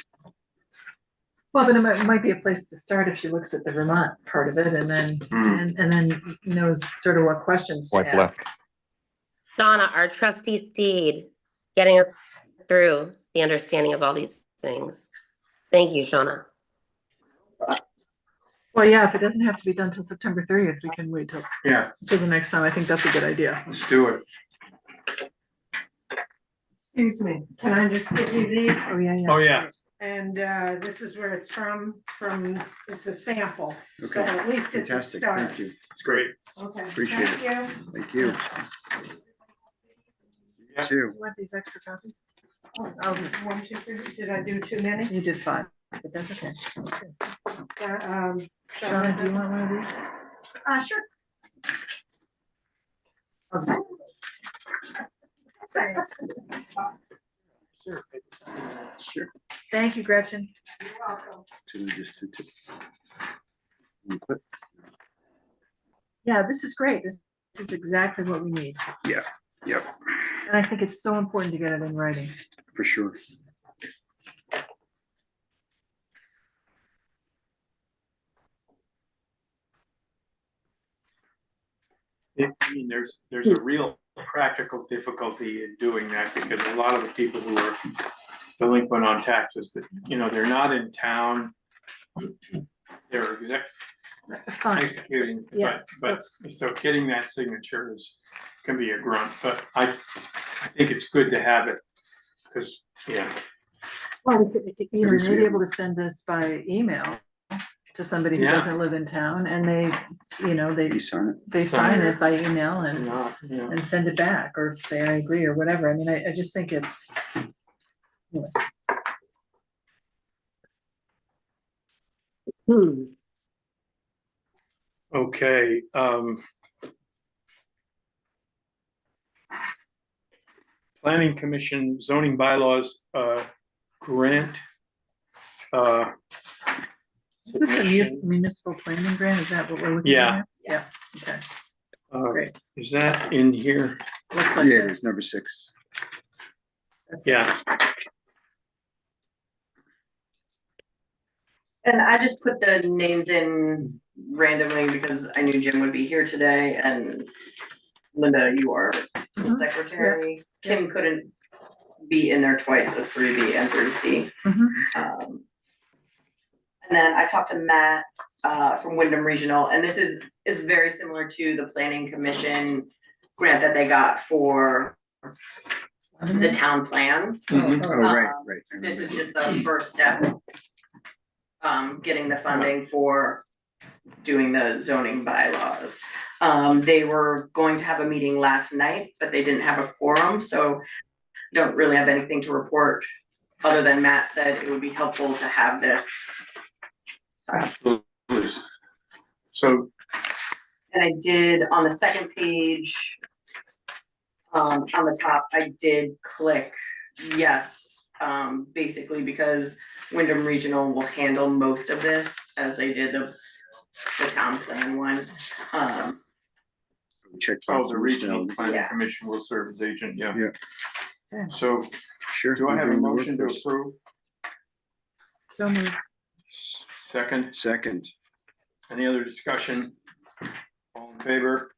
Well, but it might be a place to start if she looks at the Vermont part of it and then, and then knows sort of what questions to Swipe left. ask. Donna, our trustee Steed, getting us through the understanding of all these things. Thank you, Shauna. Well, yeah, if it doesn't have to be done till September 30th, we can wait till the next time. I think that's a good idea. Let's do it. Excuse me, can I just give you these? Oh, yeah, yeah. Oh, yeah. And this is where it's from, it's a sample, so Okay. at least it's a Fantastic, start. thank you. It's great. Okay, Appreciate thank you. Thank you. Yeah. Two. You want these extra copies? Oh, 1, 2, 3, did I do too many? You did 5, but that's okay. Shauna, Do you want one of these? Sure. Sure. Thank you, Gretchen. You're welcome. Yeah, this is great. This is exactly what we need. Yeah, yep, And I think it's so important to get it in writing. for sure. I mean, there's a real practical difficulty in doing that because a lot of the people who are delinquent on taxes that, they're not in town. They're Fine. executing, Yeah. but so getting that signature can be a grunt, but I think it's good to have it because, Well, you may be able to send this by email to somebody who doesn't live in town and You sign it. they sign it by email yeah. and send it back or say, I agree or whatever. I mean, I just think it's. Okay, Planning Commission zoning bylaws, grant. Is this a submission. municipal planning grant? Is that what we're looking at? Yeah, okay. Great. Is that in here? Looks like Yeah, it this. is number 6. Yeah, And I just put the names in randomly because I knew Jim would be here today and Linda, you are the secretary. Kim couldn't be in there twice as 3B and 3C. And then I talked to Matt from Wyndham Regional, and this is very similar to the Planning Commission grant that they got for the town plan. Mhm. Oh, right. This is just the first step. Getting the funding for doing the zoning bylaws. They were going to have a meeting last night, but they didn't have a quorum, so don't really have anything to report other than Matt said it would be helpful to have this. absolutely. So, And I did on the second page, on the top, I did click yes, basically because Wyndham Regional will handle most of this as they did the town plan one. Check. the Regional Planning Yeah. Commission will serve as agent, yeah. Yeah. So, Sure. do I have a we're doing the motion to workforce. approve? So moved. Second, Second. any other discussion? All in favor?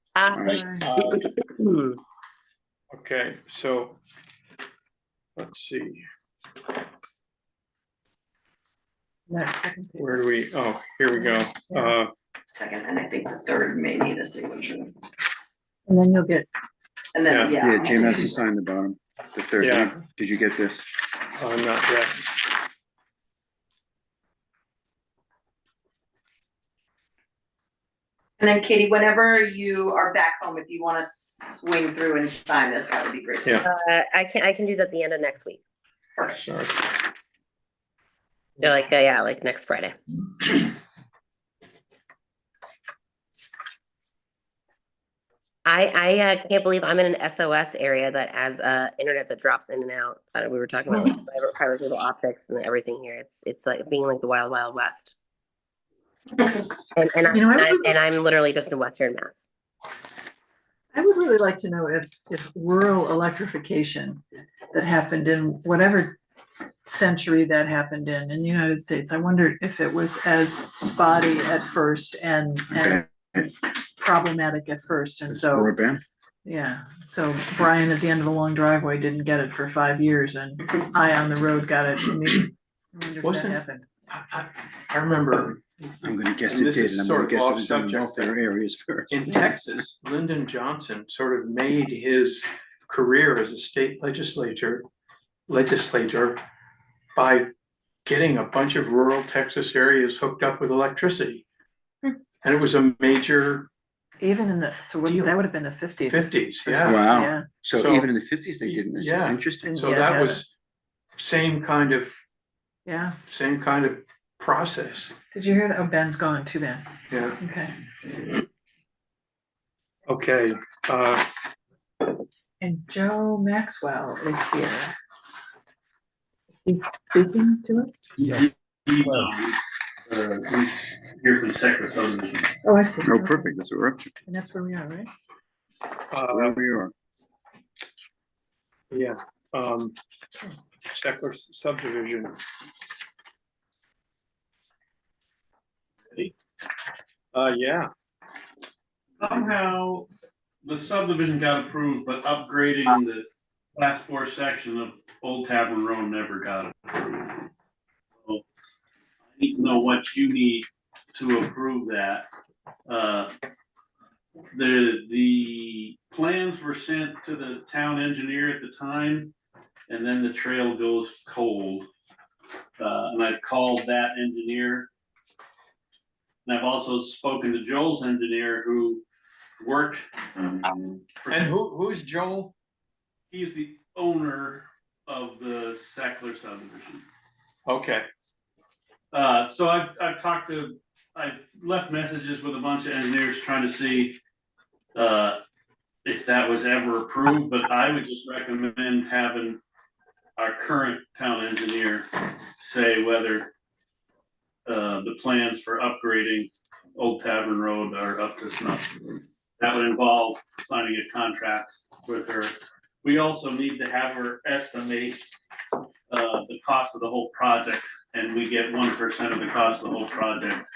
Okay, so, let's see, Next, second page. where do we, here we go. Second, and I think the third may need a signature. And then you'll get, And then, Yeah. Yeah, Jim has to sign the bottom, the third. Yeah. Did you get this? Not yet. And then Katie, whenever you are back home, if you wanna swing through and sign this, that would be great. Yeah. I can do that at the end of next week. Perfect. Sorry. They're like, like next Friday. I can't believe I'm in an SOS area that has internet that drops in and out. We were talking about like fiber cable optics and everything here. It's like being like the wild, wild west. And You know, I'm literally just in Western Mass. I would really like to know if rural electrification that happened in whatever century that happened in the United States, I wondered if it was as spotty at first and problematic at first, and so. Broadband? Yeah, so Brian at the end of the long driveway didn't get it for 5 years, and I on the road got it immediately. I wonder if that Wasn't- happened. I remember I'm gonna guess And it this did, is and I'm sort gonna of guess it off was done in subject, welfare areas first. in Texas, Lyndon Johnson sort of made his career as a state legislator by getting a bunch of rural Texas areas hooked up with electricity. And it was a major Even in the, so Deal. that would have been the 50s. 50s, yeah. Wow, Yeah. so So- even in the fifties, they didn't, this is Yeah. interesting. So Yeah, that yeah. was same kind of Yeah. process. Did you hear that? Oh, Ben's gone too, Ben. Yeah. Okay. Okay. And Joe Maxwell is here. Is he speaking to us? He's here from Secretary Subdivision. Oh, I see. Oh, Okay. perfect, that's what we're up to, And that's where we are, right? where we are. Yeah. Steckler subdivision. Yeah. Somehow, the subdivision got approved, but upgrading the class 4 section of Old Tavern Road never got approved. So I need to know what you need to approve that. The plans were sent to the town engineer at the time, and then the trail goes cold. And I've called that engineer. And I've also spoken to Joel's engineer who worked. And who's Joel? He's the owner of the Sackler subdivision. Okay. So I've left messages with a bunch of engineers trying to see if that was ever approved, but I would just recommend having our current town engineer say whether the plans for upgrading Old Tavern Road are up to snuff. That would involve signing a contract with her. We also need to have her estimate the cost of the whole project, and we get 1% of the cost of the whole project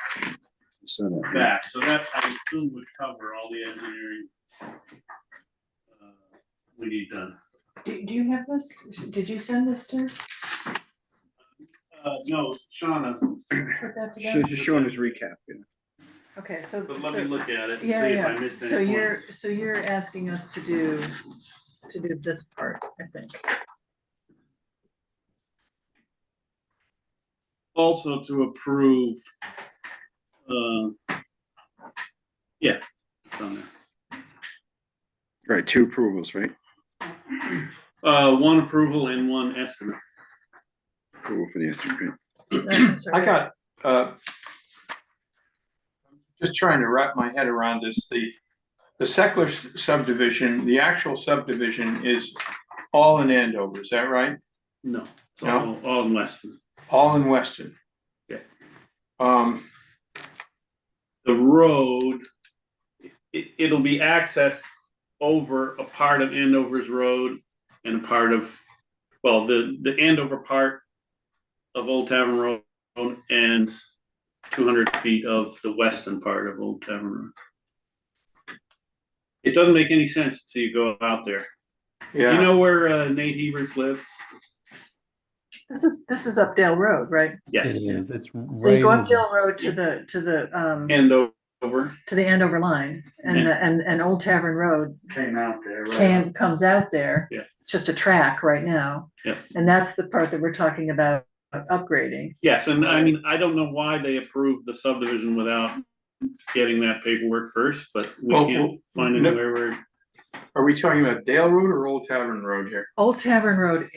So that- back. So that I assume would cover all the engineering we need done. Do you have this? Did you send this to? No, Shauna, Put that So together? just showing us recap, yeah. Okay, so. but let me look at it and see Yeah, if I yeah. missed any So points. you're asking us to do this part, I think. Also to approve, yeah, it's on there. Right, 2 approvals, right? One approval and one estimate. Approval for the estimate, I got, just trying to wrap my head around this, the Seckler subdivision, the actual subdivision is all in Andover, is that right? No, it's No? all in Weston. All in Weston? Yeah. The road, it'll be accessed over a part of Andover's road and a part of, well, the Andover part of Old Tavern Road and 200 feet of the western part of Old Tavern Road. It doesn't make any sense till you go out there. Do you know where Nate Hebers lives? This is up Dale Road, right? Yes. It is, it's So right. you go up in- Dale Road to the Andover. to the Andover line, and Old Tavern Road Came out there, right? comes out there. Yeah. It's just a track right now. Yeah. And that's the part that we're talking about upgrading. Yes, and I mean, I don't know why they approved the subdivision without getting that paperwork first, but we Well, can't find no- anywhere where. Are we talking about Dale Road or Old Tavern Road here? Old Tavern Road,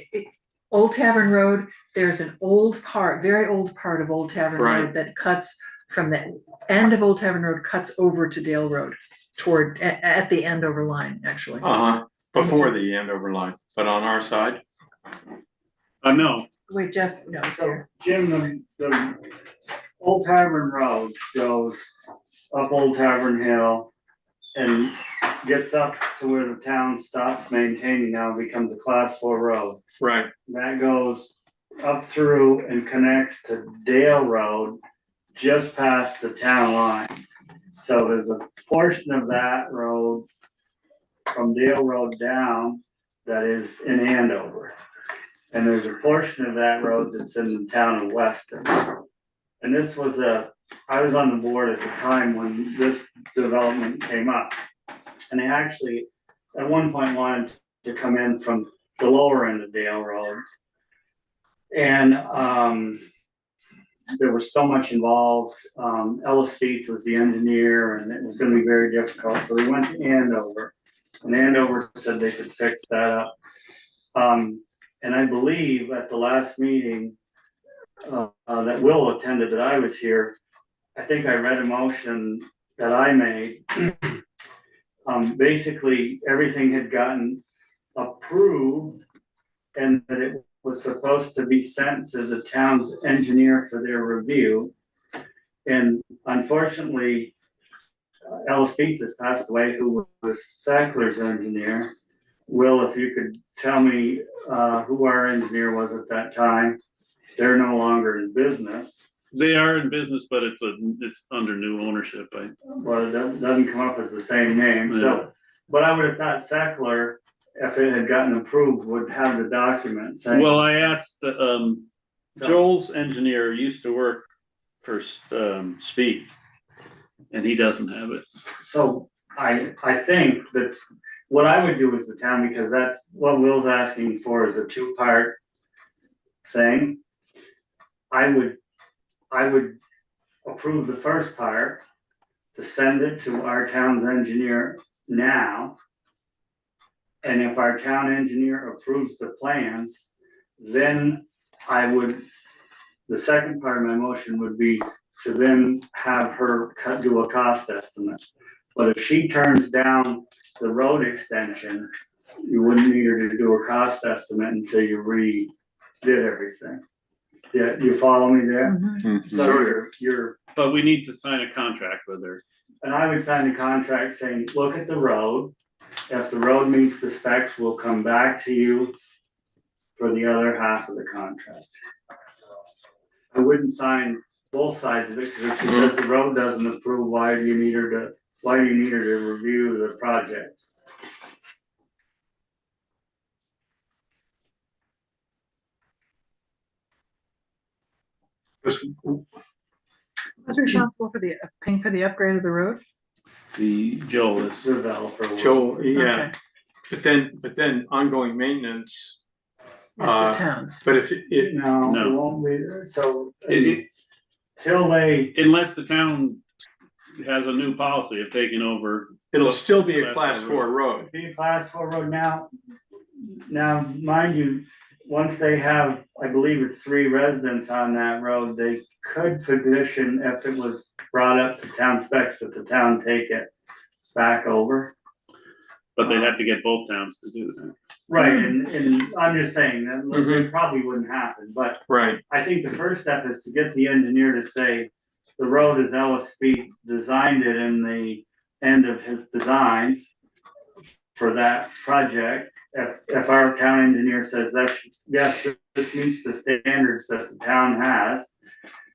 Old Tavern Road, there's an old part, very old part of Old Tavern Right. Road that cuts from the end of Old Tavern Road, cuts over to Dale Road toward, at the Andover line, actually. Before the Andover line, but on our side? No, Wait, Jeff, no, it's So here. Jim, the Old Tavern Road goes up Old Tavern Hill and gets up to where the town stops maintaining now, becomes a class 4 road. Right. That goes up through and connects to Dale Road, just past the town line. So there's a portion of that road from Dale Road down that is in Andover. And there's a portion of that road that's in the town of Weston. And this was I was on the board at the time when this development came up. And they actually, at one point, wanted to come in from the lower end of Dale Road. And there was so much involved. Ellis Spieth was the engineer, and it was gonna be very difficult, so we went to Andover. And Andover said they could fix that up. And I believe at the last meeting that Will attended, that I was here, I think I read a motion that I made. Basically, everything had gotten approved and that it was supposed to be sent to the town's engineer for their review. And unfortunately, Ellis Spieth has passed away, who was Sackler's engineer. Will, if you could tell me who our engineer was at that time. They're no longer in business. They are in business, but it's under new ownership. Well, it doesn't come up as the same name, so, but I would have thought Sackler, if it had gotten approved, would have the document saying. Well, I asked, Joel's engineer used to work for, Speed, and he doesn't have it. So I think that what I would do as the town, because that's what Will's asking for, is a 2-part thing. I would approve the first part to send it to our town's engineer now. And if our town engineer approves the plans, then the second part of my motion would be to then have her do a cost estimate. But if she turns down the road extension, you wouldn't need her to do a cost estimate until you redid everything. Yeah, you follow me there? Mhm. So you're, But we need to sign a contract with her. and I would sign the contract saying, look at the road. If the road meets the specs, we'll come back to you for the other half of the contract. I wouldn't sign both sides of it, because if she says the road doesn't approve, why do you need her to review the project? Who's responsible for paying for the upgrade of the road? Joel is. Developer. Joel, yeah, Okay. but then ongoing maintenance. It's the towns. But if it, No, it No. won't be, so, It- till they, Unless the town has a new policy of taking over. it'll still be a Class class four 4 road. be a class 4 road now. Now, mind you, once they have, I believe it's 3 residents on that road, they could petition, if it was brought up to town specs, that the town take it back over. But they'd have to get both towns to do that. Right, and I'm just saying that it probably wouldn't happen, but Right. I think the first step is to get the engineer to say, the road as Ellis Spieth designed it in the end of his designs for that project. If our town engineer says yes, this meets the standards that the town has,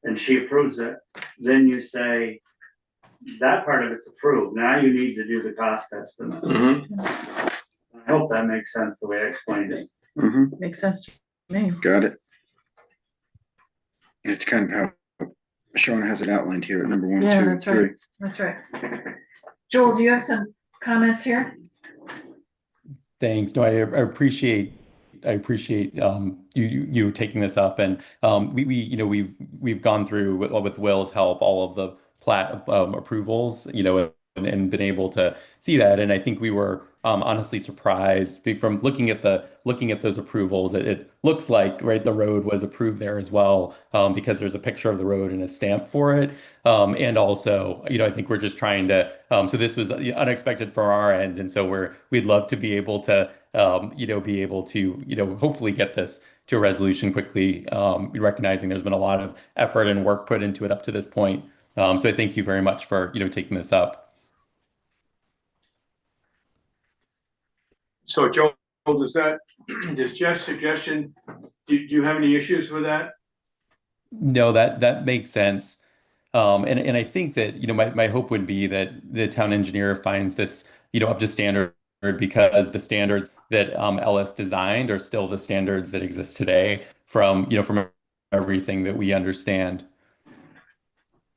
and she approves it, then you say, that part of it's approved, now you need to do the cost estimate. I hope that makes sense the way I explained it. Makes sense to me. Got it. It's kind of how Sean has it outlined here at number 1, Yeah, 2, that's 3. right. That's right. Joel, do you have some comments here? Thanks. No, I appreciate you taking this up, and we've gone through with Will's help all of the plat approvals, and been able to see that, and I think we were honestly surprised from looking at those approvals. It looks like, right, the road was approved there as well, because there's a picture of the road and a stamp for it, and also, I think we're just trying to. So this was unexpected for our end, and so we'd love to be able to, hopefully get this to a resolution quickly, recognizing there's been a lot of effort and work put into it up to this point. So I thank you very much for, taking this up. So Joel, does Jeff's suggestion, do you have any issues with that? No, that makes sense. And I think that, my hope would be that the town engineer finds this, up to standard, because the standards that Ellis designed are still the standards that exist today from everything that we understand.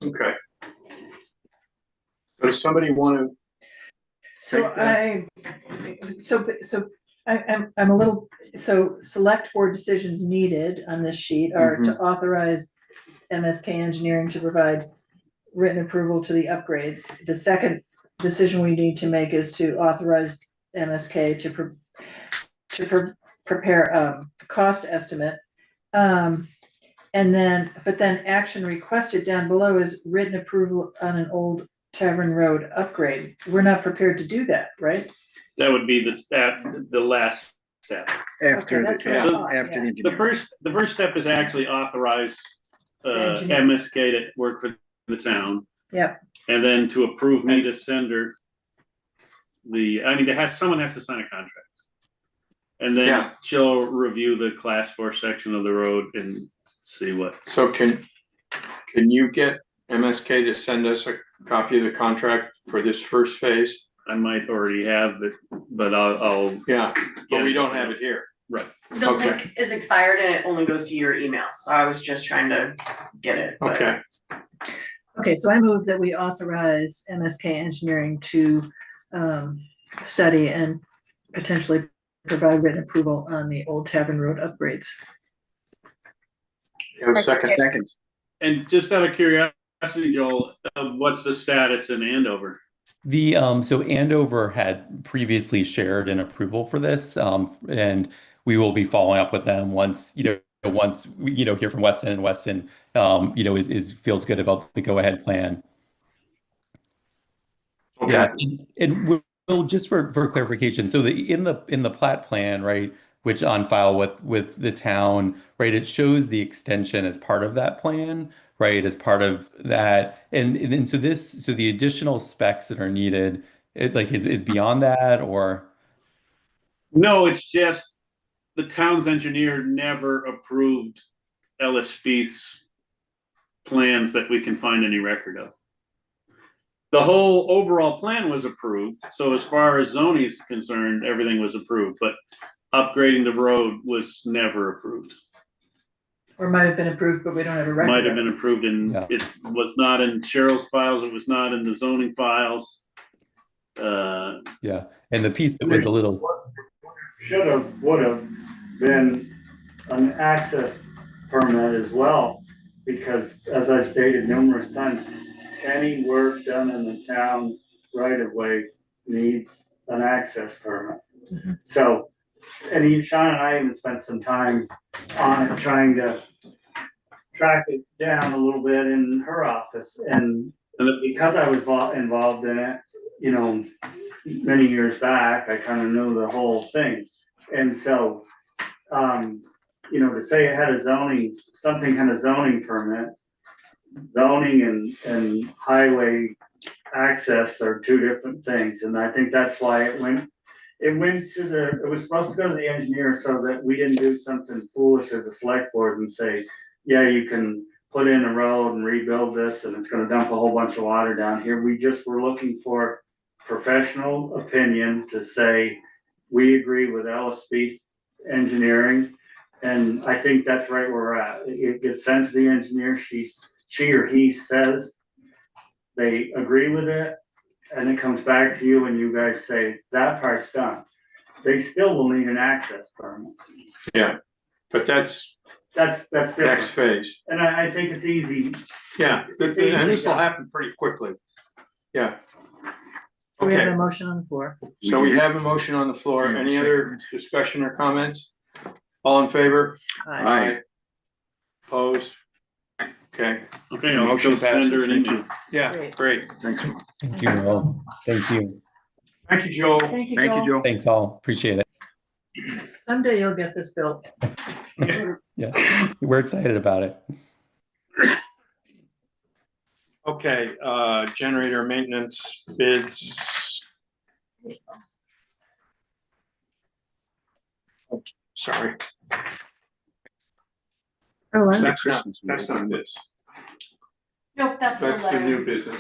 Okay. So does somebody want to? I'm a little, so select board decisions needed on this sheet are to authorize MSK Engineering to provide written approval to the upgrades. The second decision we need to make is to authorize MSK to prepare a cost estimate. And then, but then action requested down below is written approval on an Old Tavern Road upgrade. We're not prepared to do that, right? That would be the last step. After Okay, that's the, what I yeah, thought, after yeah. the engineer. The first step is actually authorize Engineer. MSK to work for the town. Yep. And then to approve me to send her someone has to sign a contract. And then she'll review the class 4 section of the road and see what. So can you get MSK to send us a copy of the contract for this first phase? I might already have it, but I'll. Yeah, but we don't have it here. Right. The link is expired and it only goes to your email, so I was just trying to get it. But... Okay, so I move that we authorize MSK Engineering to study and potentially provide written approval on the Old Tavern Road upgrades. You have a second. And just out of curiosity, Joel, what's the status in Andover? So Andover had previously shared an approval for this, and we will be following up with them once we hear from Weston, and Weston feels good about the go-ahead plan. Okay. Yeah, and we'll just for clarification, so in the plat plan, right, which on file with the town, right, it shows the extension as part of that plan, right, as part of that, and so the additional specs that are needed, it is beyond that, or? No, it's just the town's engineer never approved Ellis Spieth's plans that we can find any record of. The whole overall plan was approved, so as far as zoning is concerned, everything was approved, but upgrading the road was never approved. Or might have been approved, but we don't have a record. Might have been approved, and it was not in Cheryl's files, it was not in the zoning files. Yeah, and the piece that was a little... would have been an access permit as well, because as I've stated numerous times, any work done in the town right of way needs an access permit. So, and Sean and I even spent some time on it, trying to track it down a little bit in her office, and because I was involved in it, many years back, I kind of knew the whole thing. And so, to say it had a zoning permit, zoning and highway access are two different things. And I think that's why it was supposed to go to the engineer, so that we didn't do something foolish as a select board and say, yeah, you can put in a road and rebuild this and it's gonna dump a whole bunch of water down here. We just were looking for professional opinion to say, we agree with Ellis Spieth Engineering. And I think that's right where we're at. It gets sent to the engineer, she or he says they agree with it, and it comes back to you and you guys say, that part's done. They still will need an access permit. Yeah, but that's different. Next phase. And I think it's easy. Yeah, and this will happen pretty quickly. Yeah. We have a Okay, motion on the floor. so we have a motion on the floor. Any other discussion or comments? All in favor? Aye. Opposed? Okay. Okay, I'll Motion go send her an passes. email. Yeah, great. Thanks. Thank you all. Thank you. Thank you, Joel. Thank you, Thank you, Joel. Joe. Thanks all. Appreciate it. Someday you'll get this built. Yes, we're excited about it. Okay, generator maintenance bids. Oh, sorry, Oh, that's not this. Nope, that's the That's the letter. new business.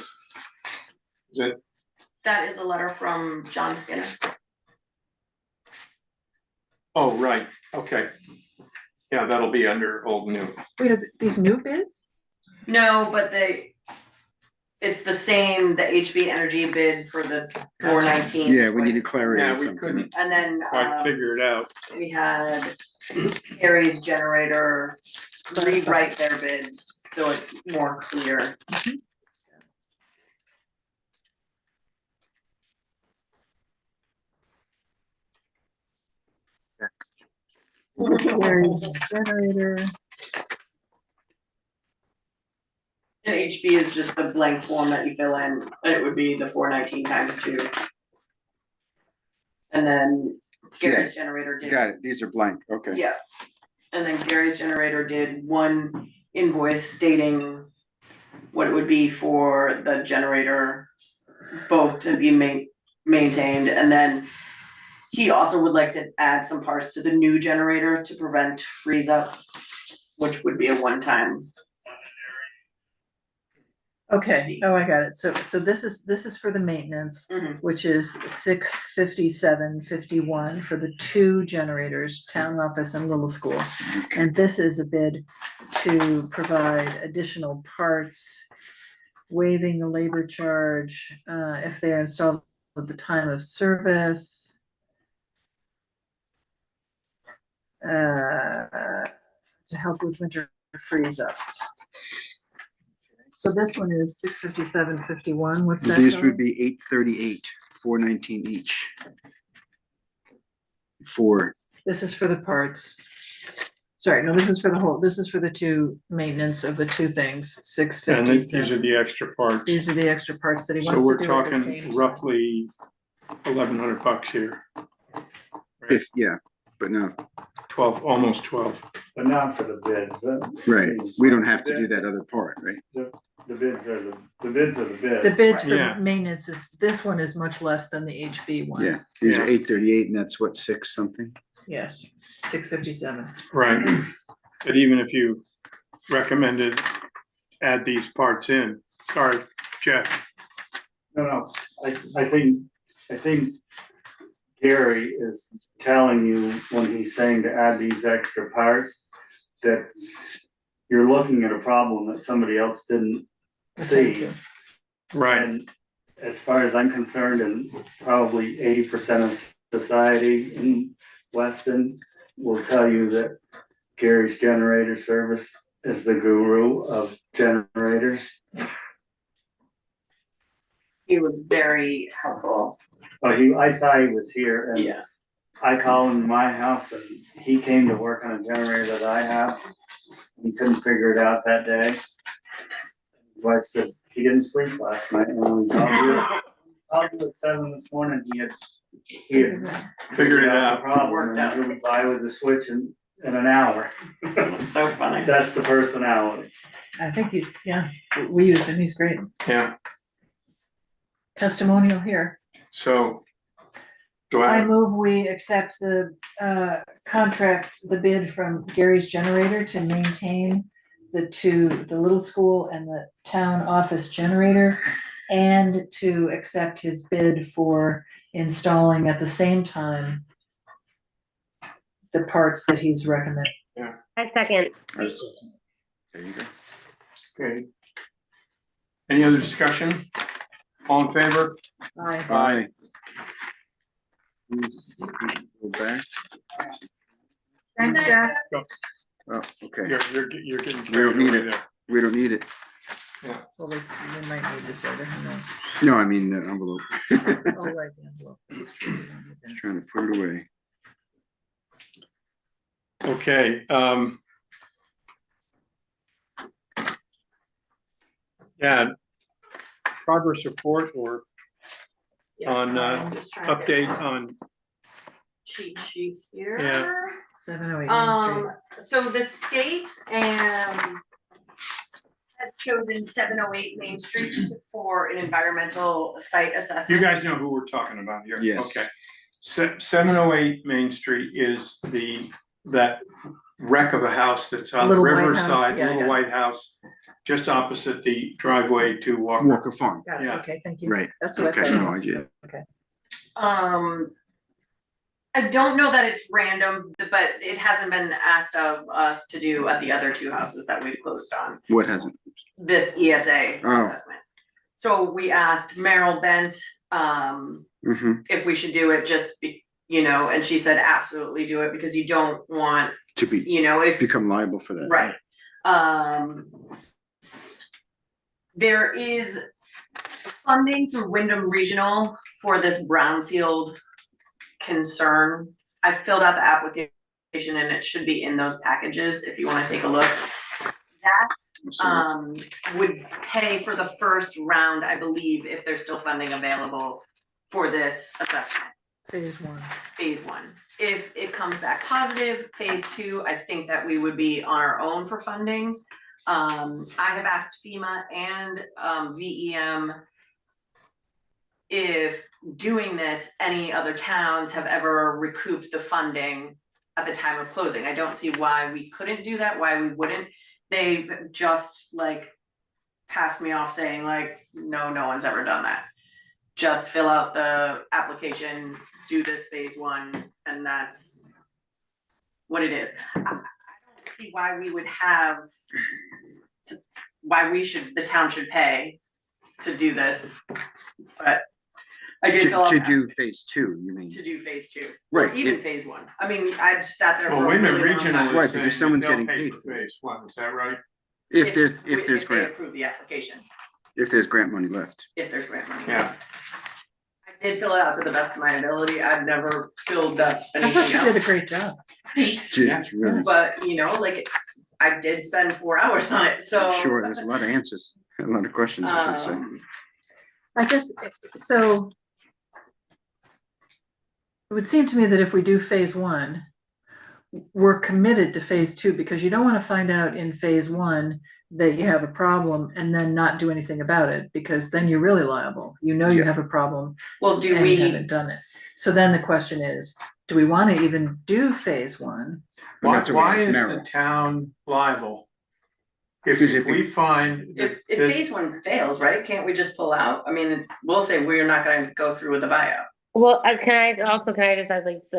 Is it? That is a letter from John Skinner. Oh, right, okay. Yeah, that'll be under old new. wait, are these new bids? No, but it's the same, the HB Energy bid for the 419. Yeah, we needed clarity Yeah, on we something. couldn't And then quite figure it out. we had Harry's generator rewrite their bids, so it's more clear. Gary's generator. And HB is just the blank form that you fill in, and it would be the 419 times 2. And then Gary's generator did. Got it, these are blank, okay. Yeah, and then Gary's generator did one invoice stating what it would be for the generator both to be maintained, and then he also would like to add some parts to the new generator to prevent freeze up, which would be a one-time. Okay, oh, I got it. So this is for the maintenance, which is $657.51 for the 2 generators, town office and little school. And this is a bid to provide additional parts, waiving the labor charge, if they are installed at the time of service. To help with winter freeze ups. So this one is $657.51. What's that? These would be $838, $419 each. This is for the parts. Sorry, no, this is for the whole, this is for the 2 maintenance of the 2 things, And these are $657. the extra parts. These are the extra parts that he So wants we're to do at the same talking time. roughly $1,100 here. If, yeah, but no, 12, almost 12. But not for the bids. right, we don't have to do that other part, right? The bids are the bids are the bids. The bids for Yeah. maintenance this one is much less than the HB one. Yeah, these are Yeah. $838 and that's what, 6 something? Yes, $657. Right, but even if you recommended add these parts in, sorry, Jeff. No, I think Gary is telling you when he's saying to add these extra parts, that you're looking at a problem that somebody else didn't see. Right. And as far as I'm concerned, and probably 80% of society in Weston will tell you that Gary's generator service is the guru of generators. He was very helpful. But I saw he was here and Yeah. I called him to my house and he came to work on a generator that I have. He couldn't figure it out that day. His wife said he didn't sleep last night and when he called you at 7 this morning, he had Figured it the out. problem and he would buy with the switch in an hour. It's so funny. That's the personality. I think he's, yeah, we use him, he's great. Yeah, Testimonial here. so. Do I I, move we accept the contract, the bid from Gary's generator to maintain the little school and the town office generator, and to accept his bid for installing at the same time the parts that he's recommended. I second. There you go. okay. Any other discussion? All in favor? Aye. Aye. Please go back. Thanks, Jeff. Oh, okay, You're getting We don't carried need away it. there. we don't need it. Well, they might need to say that, who knows? No, I mean the envelope. Oh, right, the envelope. That's true. Just trying to put it away. Okay, yeah, progress report or Yes, on I'm just trying to get- update on cheat sheet here. Yeah. 708 Main Street. So the state has chosen 708 Main Street for an environmental site You assessment. guys know who we're talking about here? Yes. Okay. 708 Main Street is that wreck of a house that's on the Little white house, riverside, yeah, little yeah. white house, just opposite the driveway to Walker. Walker Farm, Got it, Yeah. okay, thank you. right, That's what I okay, thought. no idea. Okay. I don't know that it's random, but it hasn't been asked of us to do at the other two houses that we've closed on, What hasn't? this ESA Oh. assessment. So we asked Merrill Bent, if we should do it just and she said, absolutely do it, because you don't want, To be, if. become liable for that. Right. There is funding through Wyndham Regional for this brownfield concern. I filled out the application and it should be in those packages if you wanna take a look. That would pay for the first round, I believe, if there's still funding available for this assessment. Phase one. If it comes back positive, phase two, I think that we would be on our own for funding. I have asked FEMA and VEM if doing this, any other towns have ever recouped the funding at the time of closing. I don't see why we couldn't do that, why we wouldn't. They just passed me off saying no one's ever done that. Just fill out the application, do this phase one, and that's what it is. I don't see why we would the town should pay to do this, but I did fill out. To do phase two, you mean? To do phase two. Right, Even it- phase one. I mean, I sat there Well, for a Wyndham really long Regional time. Right, is but saying someone's they'll getting pay paid for for it. phase one, is that right? If there's If they grant, approve the application, if there's grant money left. if there's grant money. Yeah. I did fill it out to the best of my ability. I've never filled up I anything thought you did a else. great job. Thanks. It's really, But I did spend 4 hours on it, so. sure, there's a lot of answers, a lot of questions, I should say. I guess, so it would seem to me that if we do phase one, we're committed to phase two, because you don't want to find out in phase one that you have a problem and then not do anything about it, because then you're really liable. You Yeah. have a problem Well, do and you we, haven't done it. So then the question is, do we want to even do phase one? Why That's what we asked is Merrill. the town liable? Because If we find if that, phase one fails, right, can't we just pull out? I mean, we'll say we're not gonna go through with the buyout. Well, can I just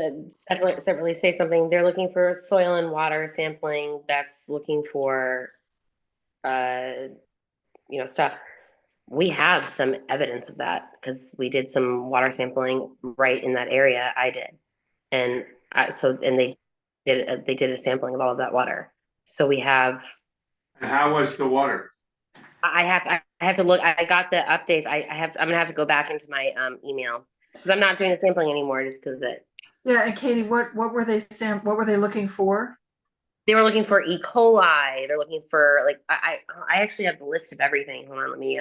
separately say something? They're looking for soil and water sampling. That's looking for, stuff. We have some evidence of that because we did some water sampling right in that area. I did, and they did a sampling of all of that water. So we have. and how was the water? I have to look. I got the updates. I'm gonna have to go back into my email because I'm not doing the sampling anymore just because it. Yeah, and Katie, what were they looking for? They were looking for E. coli. They're looking for I actually have the list of everything. Hold on, let me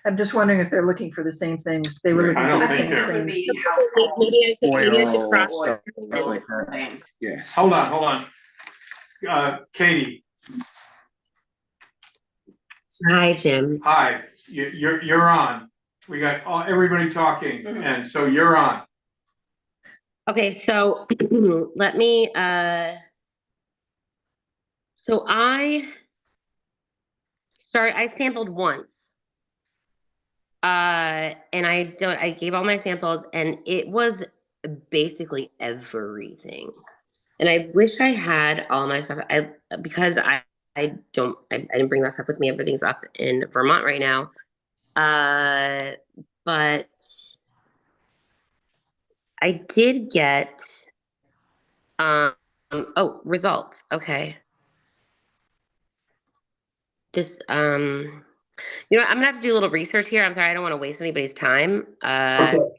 I'm just wondering if they're looking for the same things. They were looking I for don't the think same they're- This would things. be household. maybe I should cross. Oil, stuff like that. Yes. Hold on. Katie, Hi, Jim. hi, you're on. We got everybody talking, Mhm. and so you're on. Okay, so let me. So I sampled once. And I gave all my samples and it was basically everything. And I wish I had all my stuff. Because I didn't bring that stuff with me. Everything's up in Vermont right now. But I did get, results. Okay. This, I'm gonna have to do a little research here. I'm sorry, I don't want to waste anybody's time. Obviously,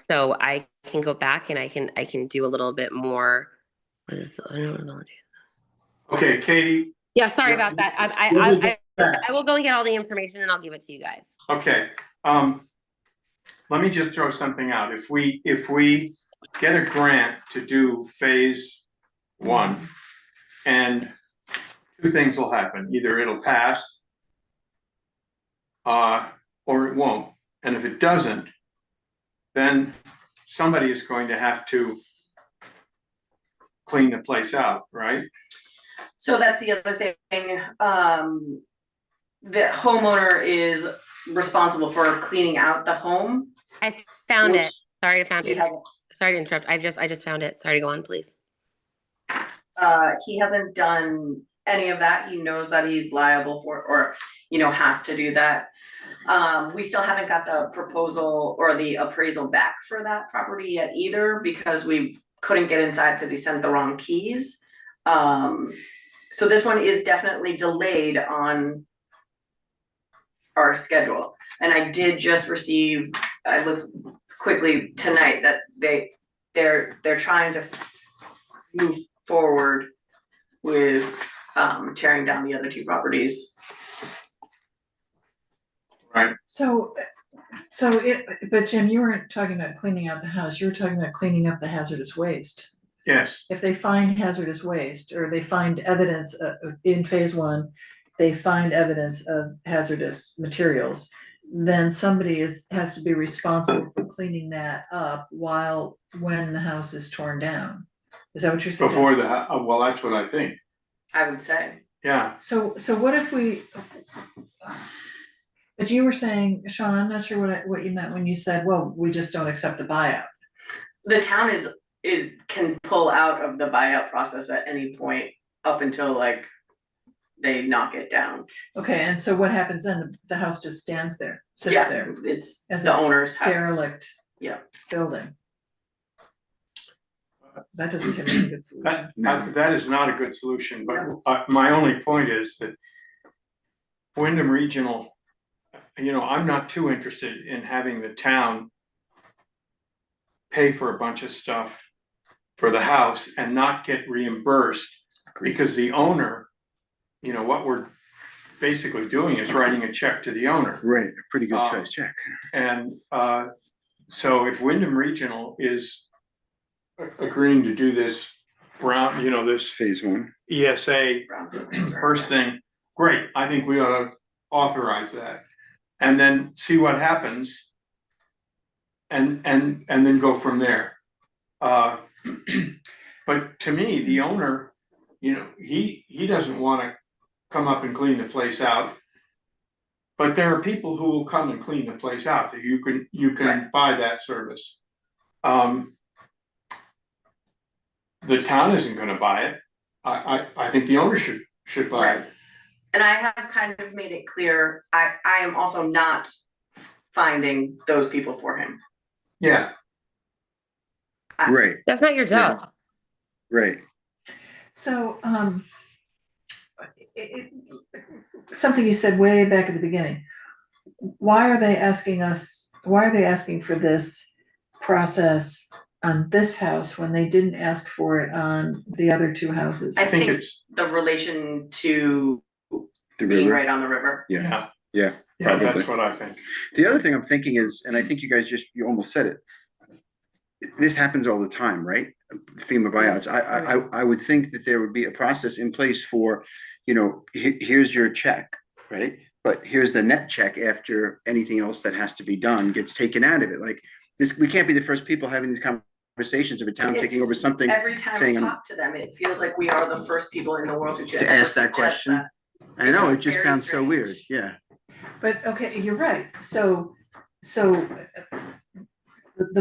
so I can go back and I can do a little bit more. I don't know. Okay, Katie. Yeah, sorry about that. I will go and get all the information and I'll give it to you guys. Okay, let me just throw something out. If we get a grant to do phase one, and two things will happen. Either it'll pass, or it won't. And if it doesn't, then somebody is going to have to clean the place out, right? So that's the other thing. The homeowner is responsible for cleaning out the home. I found Which it. Sorry to found he it. hasn't. Sorry to interrupt. I just found it. Sorry to go on, please. He hasn't done any of that. He knows that he's liable for, or, has to do that. We still haven't got the proposal or the appraisal back for that property yet either, because we couldn't get inside because he sent the wrong keys. So this one is definitely delayed on our schedule. And I did just receive, I looked quickly tonight, that they're trying to move forward with tearing down the other two properties. Right. But Jim, you weren't talking about cleaning out the house, you were talking about cleaning up the hazardous waste. Yes. If they find hazardous waste, or they find evidence in phase one, they find evidence of hazardous materials, then somebody has to be responsible for cleaning that up when the house is torn down. Is that what you're saying? Before well, that's what I think. I would say. Yeah. So what if we, but you were saying, Sean, I'm not sure what you meant when you said, well, we just don't accept the buyout. The town can pull out of the buyout process at any point up until they knock it down. Okay, and so what happens then? The house just stands there, sits there. It's as the a owner's house. derelict building. That doesn't seem like a good solution. That is not a good solution, but my only point is that Wyndham Regional, I'm not too interested in having the town pay for a bunch of stuff for the house and not get reimbursed. Agreed. Because the owner, what we're basically doing is writing a check to the owner. Right, a pretty good sized check. And so if Wyndham Regional is agreeing to do this this phase one ESA first thing, great. I think we ought to authorize that and then see what happens and then go from there. But to me, the owner, he doesn't want to come up and clean the place out. But there are people who will come and clean the place out. That you can buy that service. The town isn't going to buy it. I think the owner should buy it. And I have kind of made it clear, I am also not finding those people for him. Yeah. Right. That's not your job. Right. So, something you said way back at the beginning. Why are they asking for this process on this house when they didn't ask for it on the other two houses? I think it's the relation to being right on the river. Yeah, that's what I think. The other thing I'm thinking is, and I think you guys you almost said it, this happens all the time, right? FEMA buyouts. I would think that there would be a process in place for, here's your check, right? But here's the net check after anything else that has to be done gets taken out of it. Like this, we can't be the first people having these conversations of a town taking over something. Every time we talk to them, it feels like we are the first people in the world to ask that question. I know, it just sounds so weird. Yeah. But okay, you're right. So the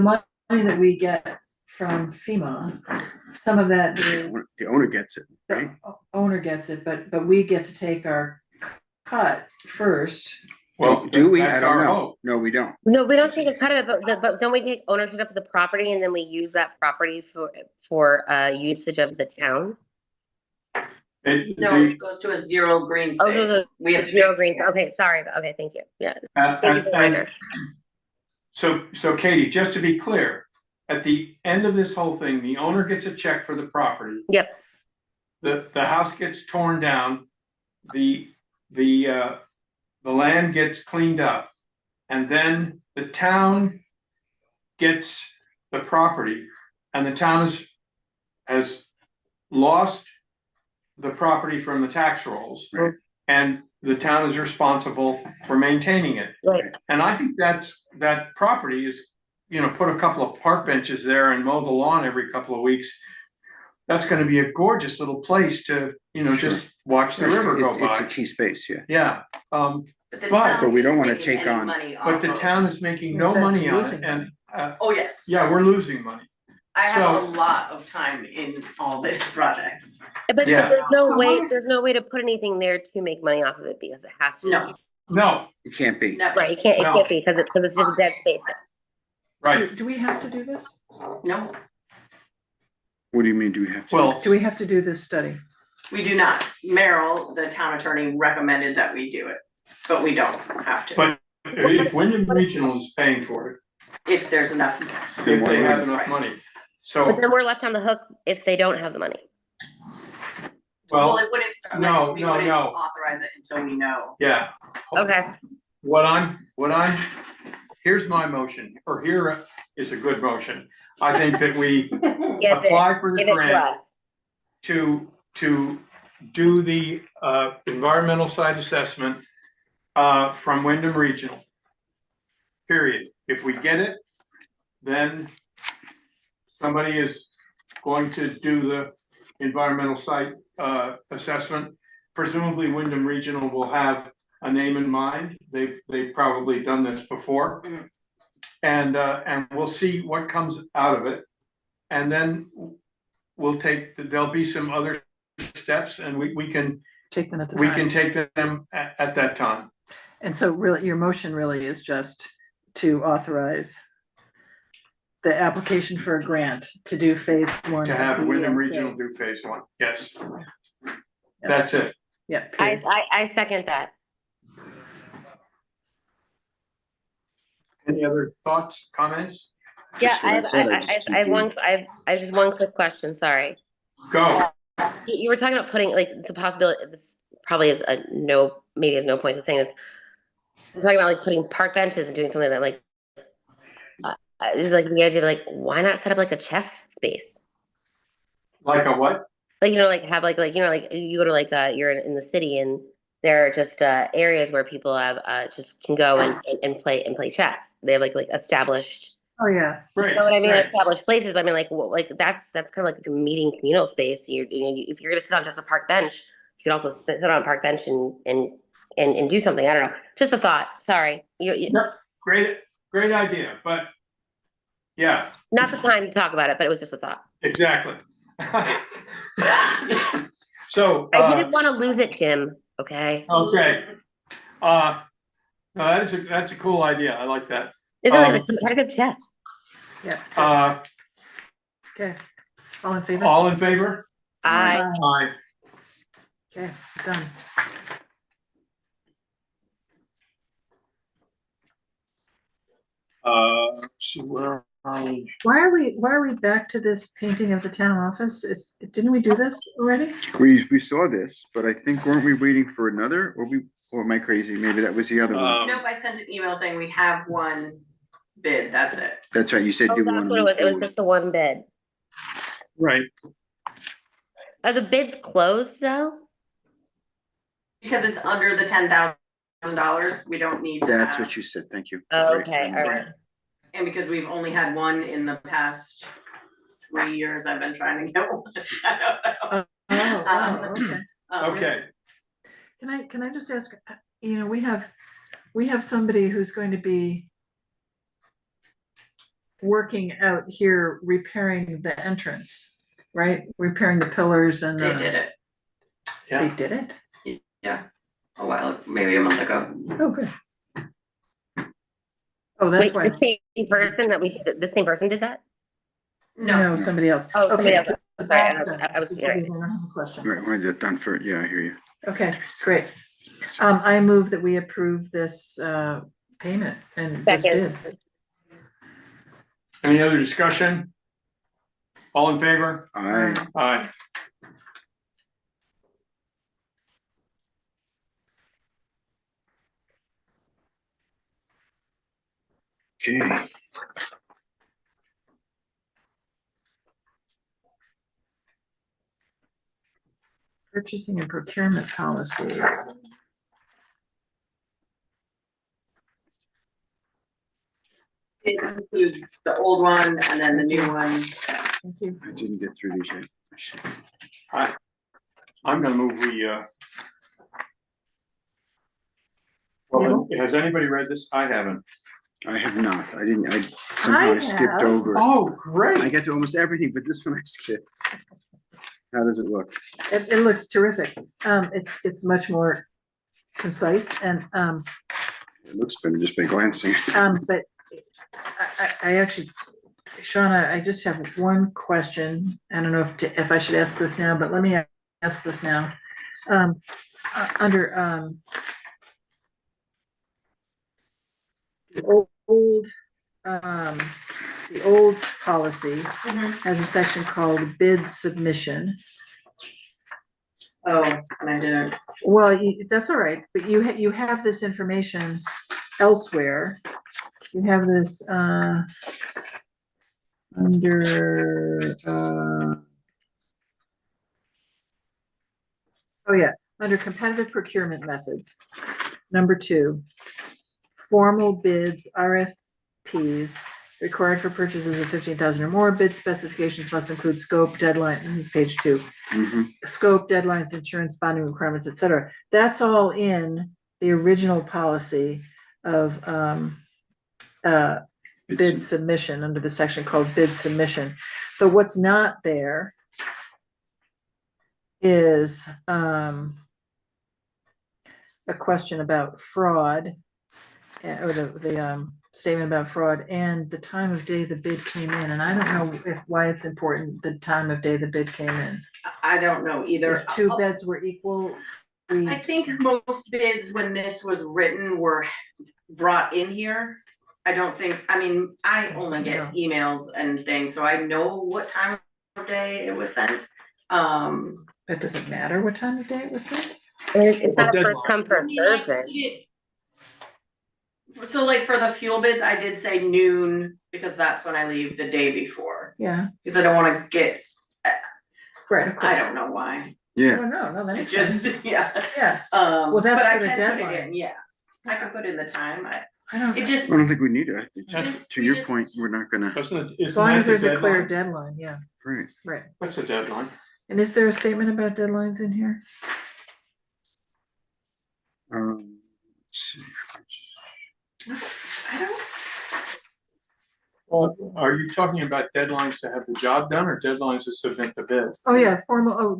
money that we get from FEMA, some of that is the owner gets it, right? The owner gets it, but we get to take our cut first. Well, do we? I don't know. No, we don't. No, we don't take a cut of it, but don't we take ownership of the property and then we use that property for usage of the town? It goes to a zero green space. We have zero green. Okay, sorry. Okay, thank you. Yeah. Thank you for the reminder. So Katie, just to be clear, at the end of this whole thing, the owner gets a check for the property. Yep. The house gets torn down, the land gets cleaned up, and then the town gets the property and the town has lost the property from the tax rolls. Right. And the town is responsible for maintaining it. Right. And I think that property is, put a couple of park benches there and mow the lawn every couple of weeks. That's gonna be a gorgeous little place to, just watch the river go It's a by. key space, yeah. Yeah, But we don't wanna take on- but the town is making no money on it and, Oh, yes. yeah, we're losing money. I have a So- lot of time in all these projects. But Yeah. there's no So way, what- there's no way to put anything there to make money off of it because it has to. No, No, It can't be. no, Right, it can't No. be because it's just dead space. right, Do we have to do this? no, What do you mean, do we have to? well, Do we have to do this study? we do not. Merrill, the town attorney, recommended that we do it, but we don't have to. but if Wyndham Regional is paying for it, If there's enough, if they have enough money. But So, then we're left on the hook if they don't have the money. well, well, it wouldn't start, no, we no, wouldn't no. authorize it until we know. yeah. Okay. What I'm, here's my motion, or here is a good motion. I think that we Give it, apply for the give it to grant us. to do the environmental site assessment from Wyndham Regional. Period. If we get it, then somebody is going to do the environmental site assessment. Presumably Wyndham Regional will have a name in mind. They've probably done this before. Mhm. And we'll see what comes out of it. And then there'll be some other steps and we can Take them at the time. take them at that time. And so really, your motion really is just to authorize the application for a grant to do phase one. To of have the Wyndham ESA. Regional do phase one, yes, Yes. that's it. Yeah. I, period. I second that. Any other thoughts, comments? Yeah, Just what I said, I just I have keep one, I have just one quick question, sorry. Go. You were talking about putting, like, it's a possibility, this probably is a no, maybe is no point to saying this. I'm talking about like putting park benches and doing something that like, this is like the idea of like, why not set up like a chess space? Like a what? Like, like have like, like you go to like, you're in the city and there are just areas where people have just can go and play chess. They have like established. Oh, yeah. Right. You know what I mean? right. Established places. I mean, like, like that's kind of like a meeting communal space. If you're gonna sit on just a park bench, you could also sit on a park bench and do something. I don't know. Just a thought. Sorry. Yep. Great idea, but yeah, Not the time to talk about it, but it was just a thought. exactly. So. I didn't want to lose it, Jim. Okay. Okay. No, that's a cool idea. I like that. Isn't it like competitive chess? Yeah. Okay. All in favor? All in favor? I Aye. Okay, done. Let's see, where are we? Why are we back to this painting of the town office? Didn't we do this already? We saw this, but I think weren't we waiting for another, or am I crazy? Maybe that was the other one. Nope, I sent an email saying we have one bid, that's it. That's right, you said Oh, you that's wanted what to it move was. It was forward. just the one bid. Right. Are the bids closed though? Because it's under the $10,000, we don't need to That's have- what you said, thank you. Oh, Right. okay, all right. And because we've only had one in the past 3 years, I've been trying to get one. Oh, okay. Okay. Can I just ask, we have somebody who's going to be working out here repairing the entrance, right? Repairing the pillars and They did it, They did it? yeah, a while, maybe a month ago. Oh, good. Oh, that's Wait, why. the same person did that? No, somebody else. Oh, somebody Okay, else. so Sorry, I that's was- done. I was- So we don't have a question. Right, wanted that done for, yeah, I hear you. Okay, great. I move that we approve this payment and this Second. bid. Any other discussion? All in favor? Aye. Aye. Okay. purchasing and procurement policy. It includes the old one and then the new one. Thank you. I didn't get through these yet. I'm gonna move well, has anybody read this? I haven't. I have not. I didn't, somehow I skipped have. over. Oh, great. I get to almost everything, but this one I skipped. How does it look? It looks terrific. It's much more concise and, It looks better just by glancing. but I actually, Shauna, I just have one question. I don't know if I should ask this now, but let me ask this now. Under, the old policy has a section called bid submission. Oh, and I didn't. Well, that's all right, but you have this information elsewhere. You have this, under, oh yeah, under competitive procurement methods. Number 2, formal bids, RFPs, required for purchases of 15,000 or more. Bid specifications must include scope, deadline. This is page 2. Scope, deadlines, insurance, bonding requirements, etc. That's all in the original policy of bid submission under the section called bid submission. But what's not there is a question about fraud, or the statement about fraud and the time of day the bid came in. And I don't know why it's important the time of day the bid came in. I don't know either. If 2 bids were equal. I think most bids when this was written were brought in here. I don't think, I mean, I only get emails and things, so I know what time of day it was sent. But does it matter what time of day it was sent? It's not a first come first served. So like for the fuel bids, I did say noon because that's when I leave the day before. Yeah. Because I don't wanna get, Right, of course. I don't know why. Yeah. No, that makes Just, sense. yeah. Yeah. Well, that's but for the I can put it deadline. in, yeah. I can put in the time. I don't. It just, I don't think we need it. I think Just- to we your just- point, we're not gonna. As long as there's a clear deadline, yeah, Right. right. What's the deadline? And is there a statement about deadlines in here? Let's see. I don't, Are you talking about deadlines to have the job done or deadlines to submit the bids? Oh, yeah,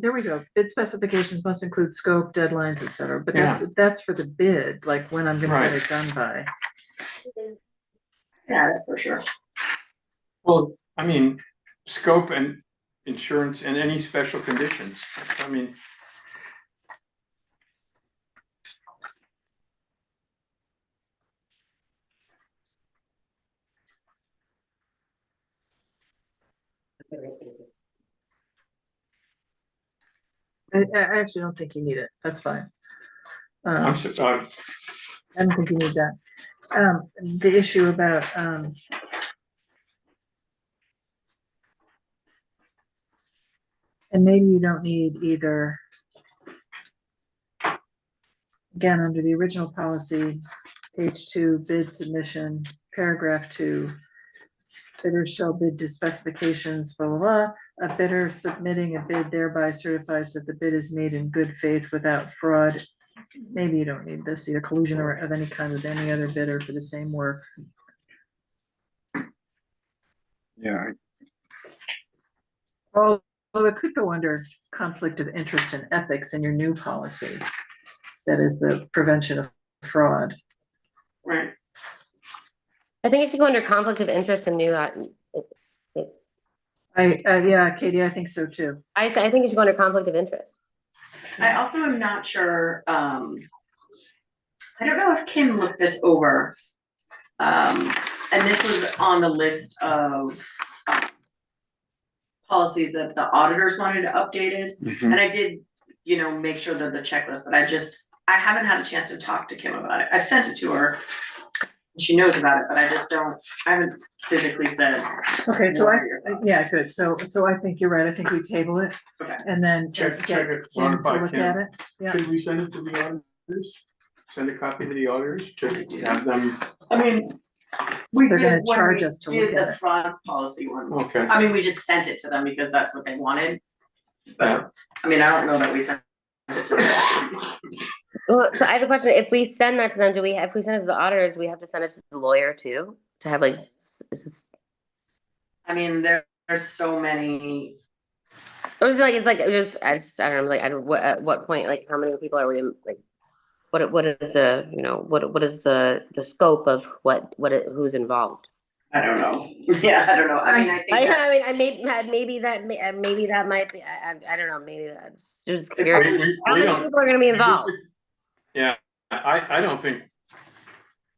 there we go. Bid specifications must include scope, deadlines, et cetera, but that's for the bid, like when I'm gonna get it done by. yeah, that's for sure. Well, I mean, scope and insurance and any special conditions. I mean, I actually don't think you need it, that's fine. I'm I don't think you need that. The issue about, and maybe you don't need either. Again, under the original policy, page 2, bid submission, paragraph 2, bidders shall bid to specifications, blah, blah, blah. A bidder submitting a bid thereby certifies that the bid is made in good faith without fraud. Maybe you don't need this, either collusion or of any kind with any other bidder for the same work. Yeah. Although it could go under conflict of interest and ethics in your new policy. That is the prevention of fraud. Right. I think it should go under conflict of interest and new. Yeah, Katie, I think so too. I think it should go under conflict of interest. I also am not sure, I don't know if Kim looked this over. And this was on the list of policies that the auditors wanted updated. And I did, make sure that the checklist, but I haven't had a chance to talk to Kim about it. I've sent it to her. she knows about it, but I haven't physically said. Okay, so what are your thoughts? yeah, good, so I think you're right, I think we table it, Okay. and then Check get it, Kim run it to by look Kim. at it, yeah. Should we send it to the auditors? Send a copy to the auditors to have them, I mean, we They're did gonna charge when us to we look did at the it. front policy one. okay. I mean, we just sent it to them because that's what they wanted. Yeah. But, I mean, I don't know that we sent it to them. Well, so I have a question. If we send that to them, if we send it to the auditors, we have to send it to the lawyer too? To have like, is this, I mean, there's so many, or is it like, I don't know, like, at what point, like, how many people are we, like, what is the, what is the scope of who's involved? I don't know. Yeah, I don't know. I mean, I think Maybe that might be, I don't know, maybe that's just We- curious. How we many don't- people are gonna be involved? Yeah, I don't think,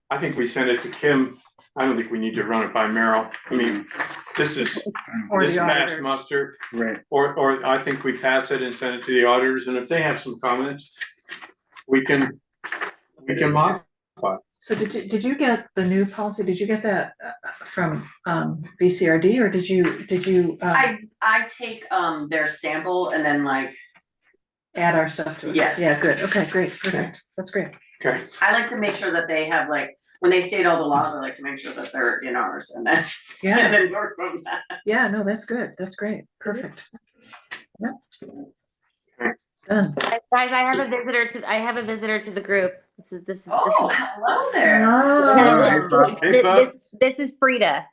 I think we send it to Kim. I don't think we need to run it by Merrill. I mean, this is, Or this the passed auditors. muster. Right. Or I think we pass it and send it to the auditors, and if they have some comments, we can modify. So did you get the new policy, did you get that from VCRD, or did you I take their sample and then like, add our stuff to it? Yes. Yeah, good, okay, great, perfect, that's great. Okay, I like to make sure that they have like, when they state all the laws, I like to make sure that they're in ours and then, and Yeah, then work from that. yeah, no, that's good, that's great, perfect. Yep. Done. Guys, I have a visitor to the group. This is Oh, hello there. Oh, Hey, Bob. This is Frida.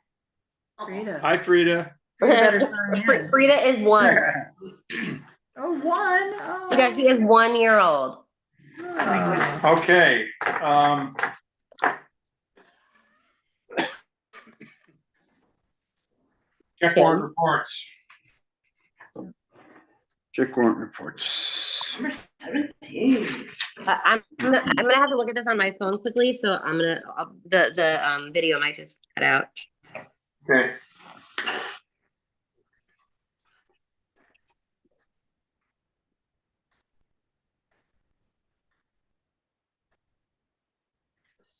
Frida. hi Frida. You better sign in. Frida is one. Oh, one, oh. Yeah, she is 1 year old. Oh. Okay, check warrant reports. Check warrant reports. Number 17. I'm gonna have to look at this on my phone quickly, so the video might just cut out. Okay.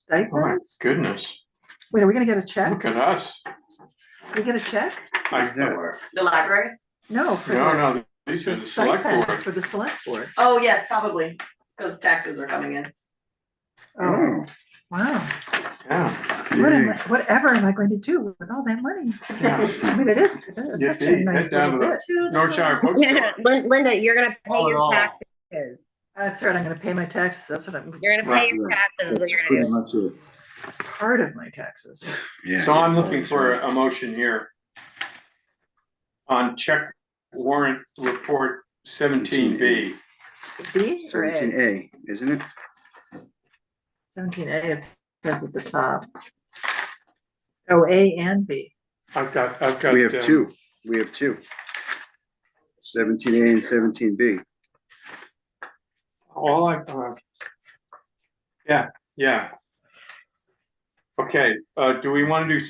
Oh my Stipends? goodness, Wait, are we gonna get a check? look at us. We get a check? The library? No, for No, these are the the select stipend board. for the select board. Oh, yes, probably, because taxes are coming in. Oh, wow. Yeah. Whatever am I going to do with all that money? I mean, it is Yeah, such a nice head down little to bit. the North Shire Yeah, bookstore. Linda, you're gonna pay Oh, your no. taxes. That's right, I'm gonna pay my taxes, that's what I'm. You're gonna pay your taxes. is what That's you're gonna pretty do. much it. Part of my taxes. Yeah. So I'm looking for a motion here on check warrant report 17B. B or Seventeen A? A, isn't it? 17A, it says at the top. Oh, A and B. I've got. We have two. We have two. 17A and 17B. All yeah. Okay, do we want to do,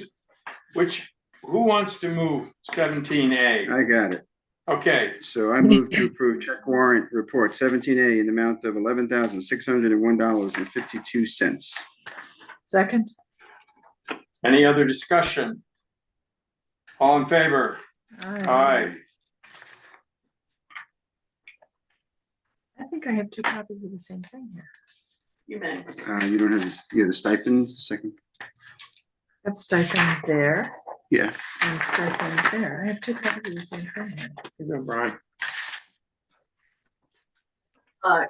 who wants to move 17A? I got it. Okay, So I move to approve check warrant report 17A in the amount of $11,601.52. Second? any other discussion? All in favor? Aye. I think I have two copies of the same thing here. You may. You don't have this, yeah, the stipends, the second. That's stipends there Yeah. and stipends there. I have two copies of the same thing here. You go, Brian.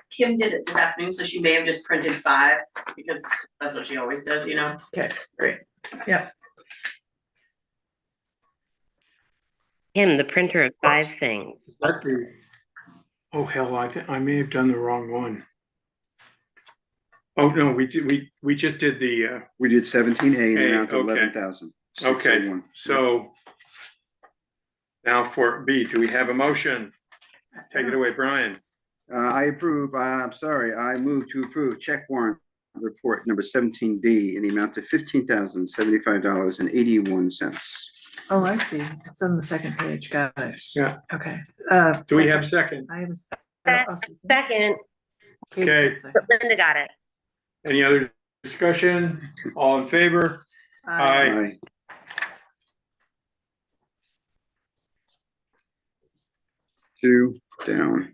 Kim did it this afternoon, so she may have just printed 5, because that's what she always does, Okay, great. Yep. Him, the printer of 5 things. Is that the, oh, hell, I may have done the wrong one. Oh, no, we just did the, We did 17A in the A, amount of okay. 11,000. okay, so now for B, do we have a motion? Take it away, Brian. I approve, I'm sorry, I move to approve check warrant report number 17B in the amount of $15,075.81. Oh, I see. It's on the second page. Got it. Yeah. Okay. Do we have second? I was. Second, Okay. Linda got it. Any other discussion? All in favor? Aye. Two down.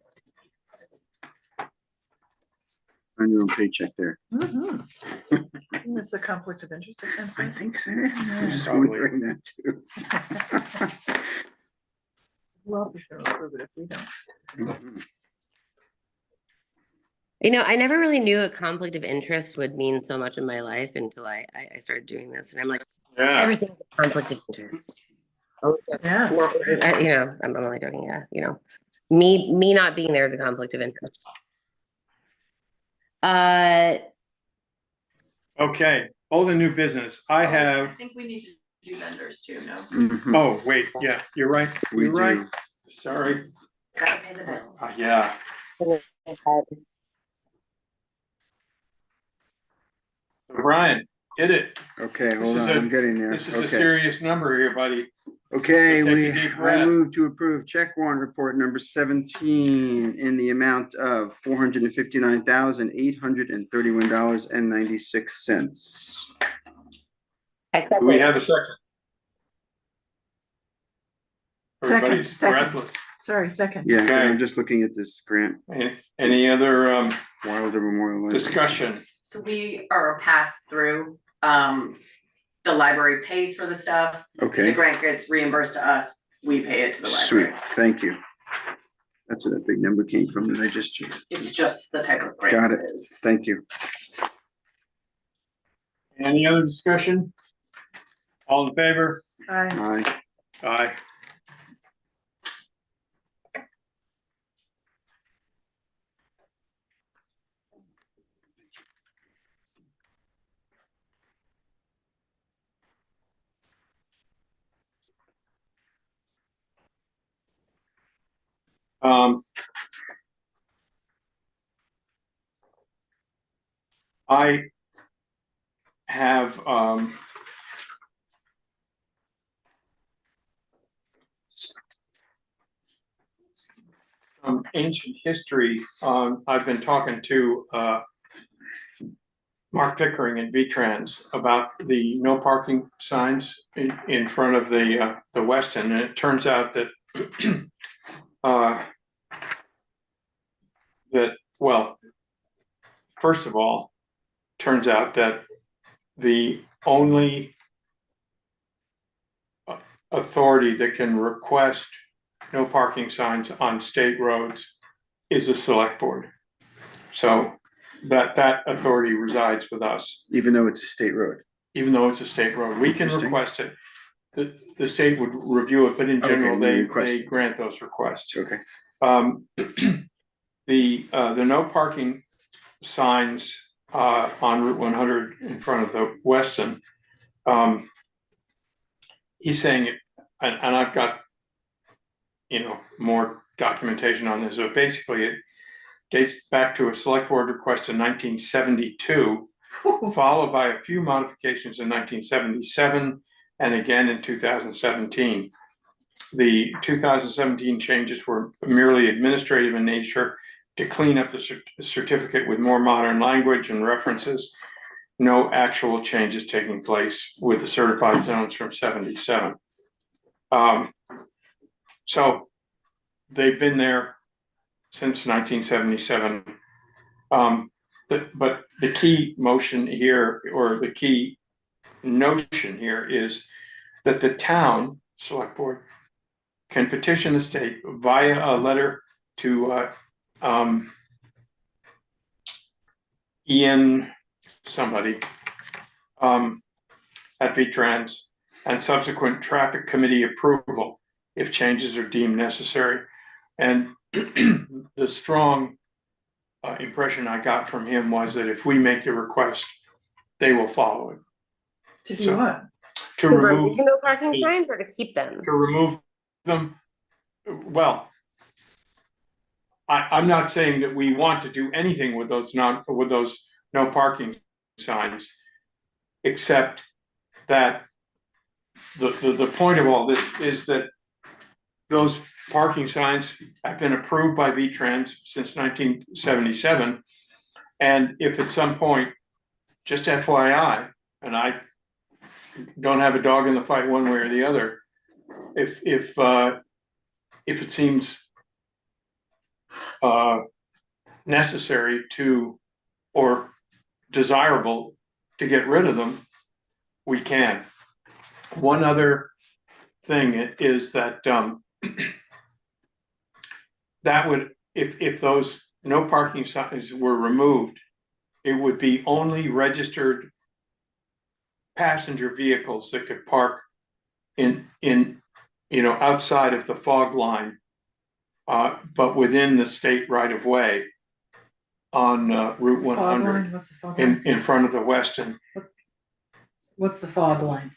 On your own paycheck there. It's a conflict of interest. I think so. I'm just Probably. wondering that too. Who else is gonna approve it if we don't? Mhm. You know, I never really knew a conflict of interest would mean so much in my life until I started doing this, and I'm like, Yeah. everything's a conflict of interest. Oh, Yeah. you know, I'm only joking. Yeah, you know, me not being there is a conflict of interest. Okay, old and new business. I I have, think we need to do vendors too, no? Mhm. oh, wait, yeah, you're right. We You're right. do. Sorry. Gotta pay the bills. Yeah. Brian, hit it. Okay, This hold is on, a- I'm getting there. This is a Okay. serious number here, buddy. Okay, So take a we, deep I breath. move to approve check warrant report number 17 in the amount of $459,831.96. Do we have a second? Second, Everybody's second. breathless. Sorry, second. Yeah, Okay. I'm just looking at this grant, Any other Wilder Memorial Library. discussion? So we are a pass through, the library pays for the stuff, the Okay, grant gets reimbursed to us, we pay it to the sweet, library. thank you. That's where that big number came from that I just, It's just the type of grant got it it, is. thank you. Any other discussion? All in favor? Aye. Aye. Aye. I have some ancient history. I've been talking to Mark Pickering at V-Trans about the no parking signs in front of the Weston, and it turns out that well, first of all, turns out that the only authority that can request no parking signs on state roads is a select board. So that authority resides with us. Even though it's a state road. Even though it's a state road, we can Interesting. request it. The state would review it, but in general, we request they it. grant those requests. Okay. The no parking signs on Route 100 in front of the Weston. He's saying it, and I've got more documentation on this. So basically, it dates back to a select board request in 1972, followed by a few modifications in 1977, and again in 2017. The 2017 changes were merely administrative in nature to clean up the certificate with more modern language and references. No actual changes taking place with the certified zones from 77. So they've been there since 1977. But the key motion here, or the key notion here, is that the town select board can petition the state via a letter to Ian somebody at V-Trans, and subsequent traffic committee approval if changes are deemed necessary. And the strong impression I got from him was that if we make the request, they will follow it. To do what? To remove no parking signs or to keep them? to remove them. Well, I'm not saying that we want to do anything with those no parking signs, except that the point of all this is that those parking signs have been approved by V-Trans since 1977. And if at some point just FYI, and I don't have a dog in the fight one way or the other. If it seems necessary to, or desirable to get rid of them, we can. One other thing is that that would, if those no parking signs were removed, it would be only registered passenger vehicles that could park in outside of the fog line, but within the state right of way on Route 100. What's the fog line? In front of the Weston. What's the fog line?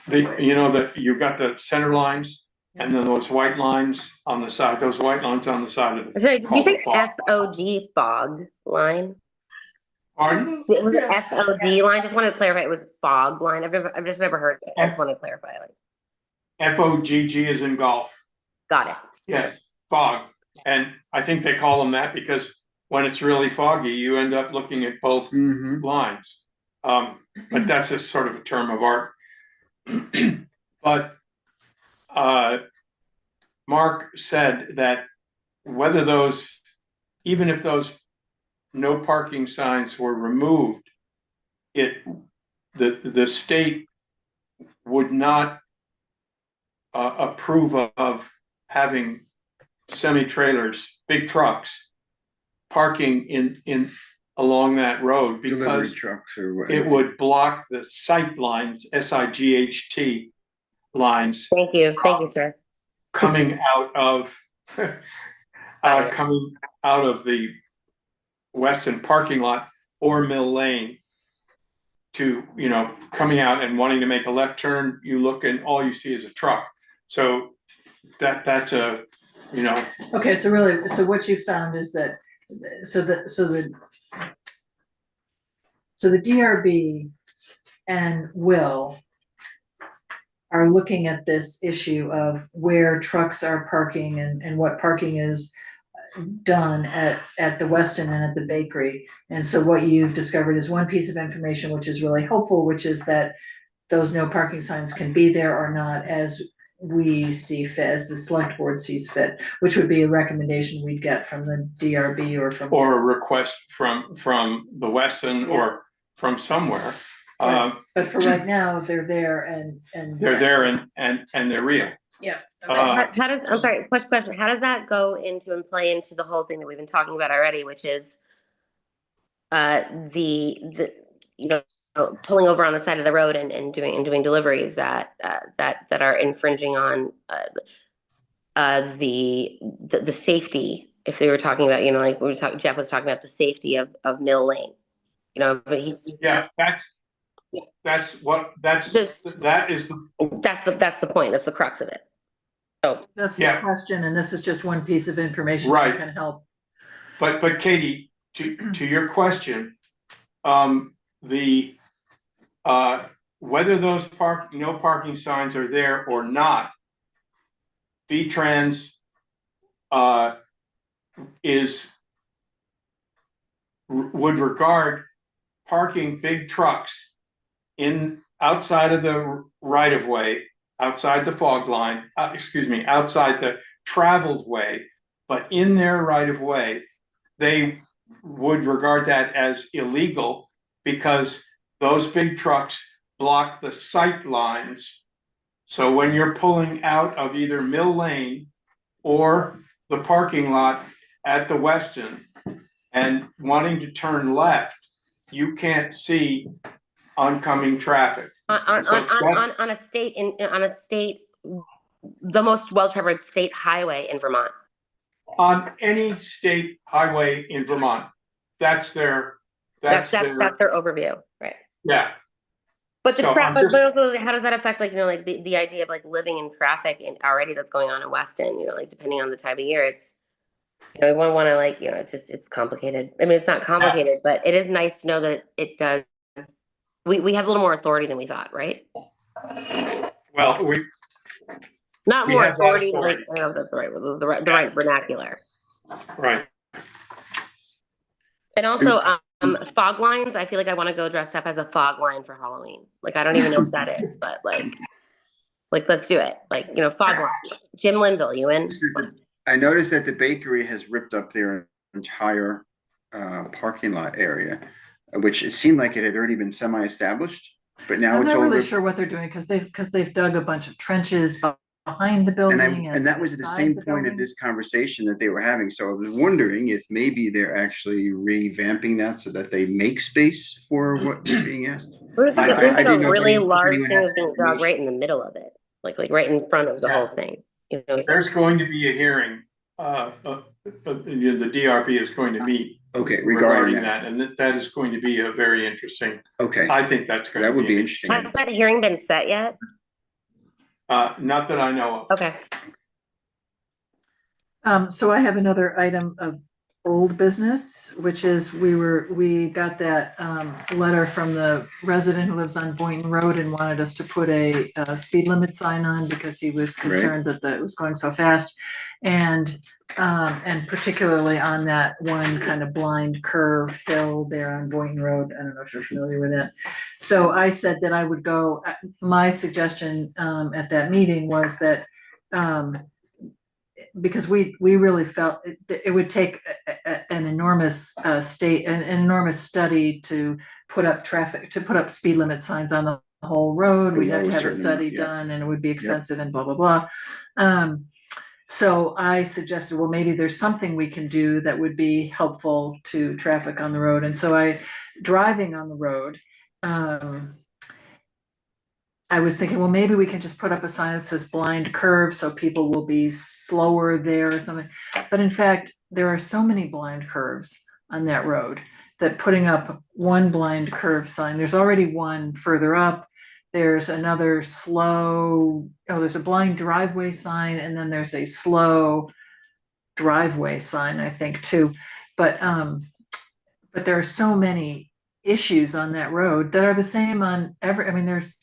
You've got the center lines and then those white lines on the side. Those white lines on the side of the. Sorry, did you say FOG fog line? Pardon? It was an FOG line. Just wanted to clarify. It was fog line. I've just never heard it. I just want to clarify. FOGG is in golf. Got it. Yes, fog, and I think they call them that because when it's really foggy, you end up looking at both lines. But that's a sort of a term of art. But Mark said that whether those, even if those no parking signs were removed, the state would not approve of having semi-trailers, big trucks, parking in along that road because trucks or it would block the sight lines, SIGHT lines. Thank you, sir. Coming out of the Weston parking lot or Mill Lane to, coming out and wanting to make a left turn, you look and all you see is a truck. So that's a, Okay, so really, so what you found is that, so the DRB and Will are looking at this issue of where trucks are parking and what parking is done at the Weston and at the bakery. And so what you've discovered is one piece of information which is really helpful, which is that those no parking signs can be there or not as we see fit, as the select board sees fit, which would be a recommendation we'd get from the DRB or from. Or a request from the Weston or from somewhere. But for right now, they're there and. They're there and they're real. Yeah. How does, I'm sorry, question, how does that go into and play into the whole thing that we've been talking about already, which is pulling over on the side of the road and doing deliveries that are infringing on the safety. If they were talking about, like Jeff was talking about the safety of Mill Lane, but yeah, that's the point. That's the crux of it. So that's the question, and this is just one piece of information that can help. But Katie, to your question, whether those no parking signs are there or not, V-Trans would regard parking big trucks outside of the right of way, outside the fog line, outside the traveled way, but in their right of way, they would regard that as illegal because those big trucks block the sight lines. So when you're pulling out of either Mill Lane or the parking lot at the Weston and wanting to turn left, you can't see oncoming traffic. On a state, the most well-traveled state highway in Vermont. On any state highway in Vermont, that's their overview, right? Yeah. But but also, how does that affect, the idea of living in traffic and already that's going on in Weston? Depending on the time of year, it's we want to it's complicated. I mean, it's not complicated, but it is nice to know that it does. We have a little more authority than we thought, right? Well, not more authority. I don't know if that's the right vernacular. Right. And also, Fog lines, I feel like I want to go dressed up as a fog line for Halloween. Like, I don't even know what that is, but like, let's do it. Like, fog line. Jim Linville, you in? I noticed that the bakery has ripped up their entire parking lot area, which it seemed like it had already been semi-established, but now I'm it's not all really ripped. sure what they're doing because they've dug a bunch of trenches behind the building. And that was at the same point of this conversation that they were having. So I was wondering if maybe they're actually revamping that so that they make space for what is being asked. There's like I didn't know a if really anyone large had thing that that's being dug right in the middle of it, like right in front of the whole thing. There's going to be a hearing, the DRB is going to meet. Okay, regarding that, and that is going to be a very interesting. Okay. I think that's going to be. That would be interesting. Has that hearing been set yet? Not that I know of. Okay. So I have another item of old business, which is we got that letter from the resident who lives on Boynton Road and wanted us to put a speed limit sign on because he was concerned that it was going so fast. And particularly on that one kind of blind curve hill there on Boynton Road. I don't know if you're familiar with that. So I said that I would go, my suggestion at that meeting was that because we really felt it would take an enormous an enormous study to put up speed limit signs on the whole road. We'd have to have a study done and it would be expensive and blah, blah, blah. So I suggested, well, maybe there's something we can do that would be helpful to traffic on the road. And so driving on the road, I was thinking, well, maybe we can just put up a sign that says blind curve so people will be slower there or something. But in fact, there are so many blind curves on that road that putting up one blind curve sign, there's already one further up. There's another there's a blind driveway sign, and then there's a slow driveway sign, I think, too. But there are so many issues on that road that are the same on there's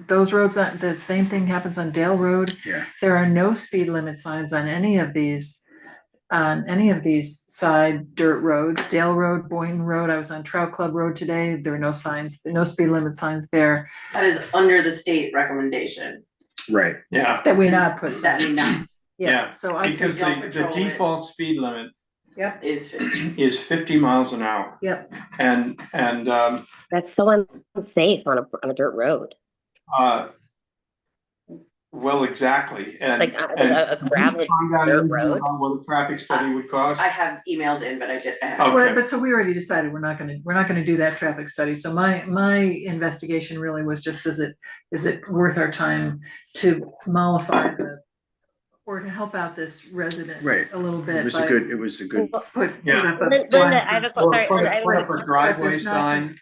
those roads, the same thing happens on Dale Road. Yeah. There are no speed limit signs on any of these side dirt roads. Dale Road, Boynton Road. I was on Trout Club Road today. There were no signs, no speed limit signs there. That is under the state recommendation. Right. Yeah. That we not put That we signs. not. Yeah. So I because the default speed limit is 50. is 50 miles an hour. Yep. And that's so unsafe on a dirt road. Well, exactly. And like a gravel dirt road. What a traffic study would cost. I have emails in, but I did. Okay. Well, but so we already decided we're not going to do that traffic study. So my investigation really was just, is it worth our time to mollify or to help out this resident a little bit? It was a good. Linda, I have a driveway sign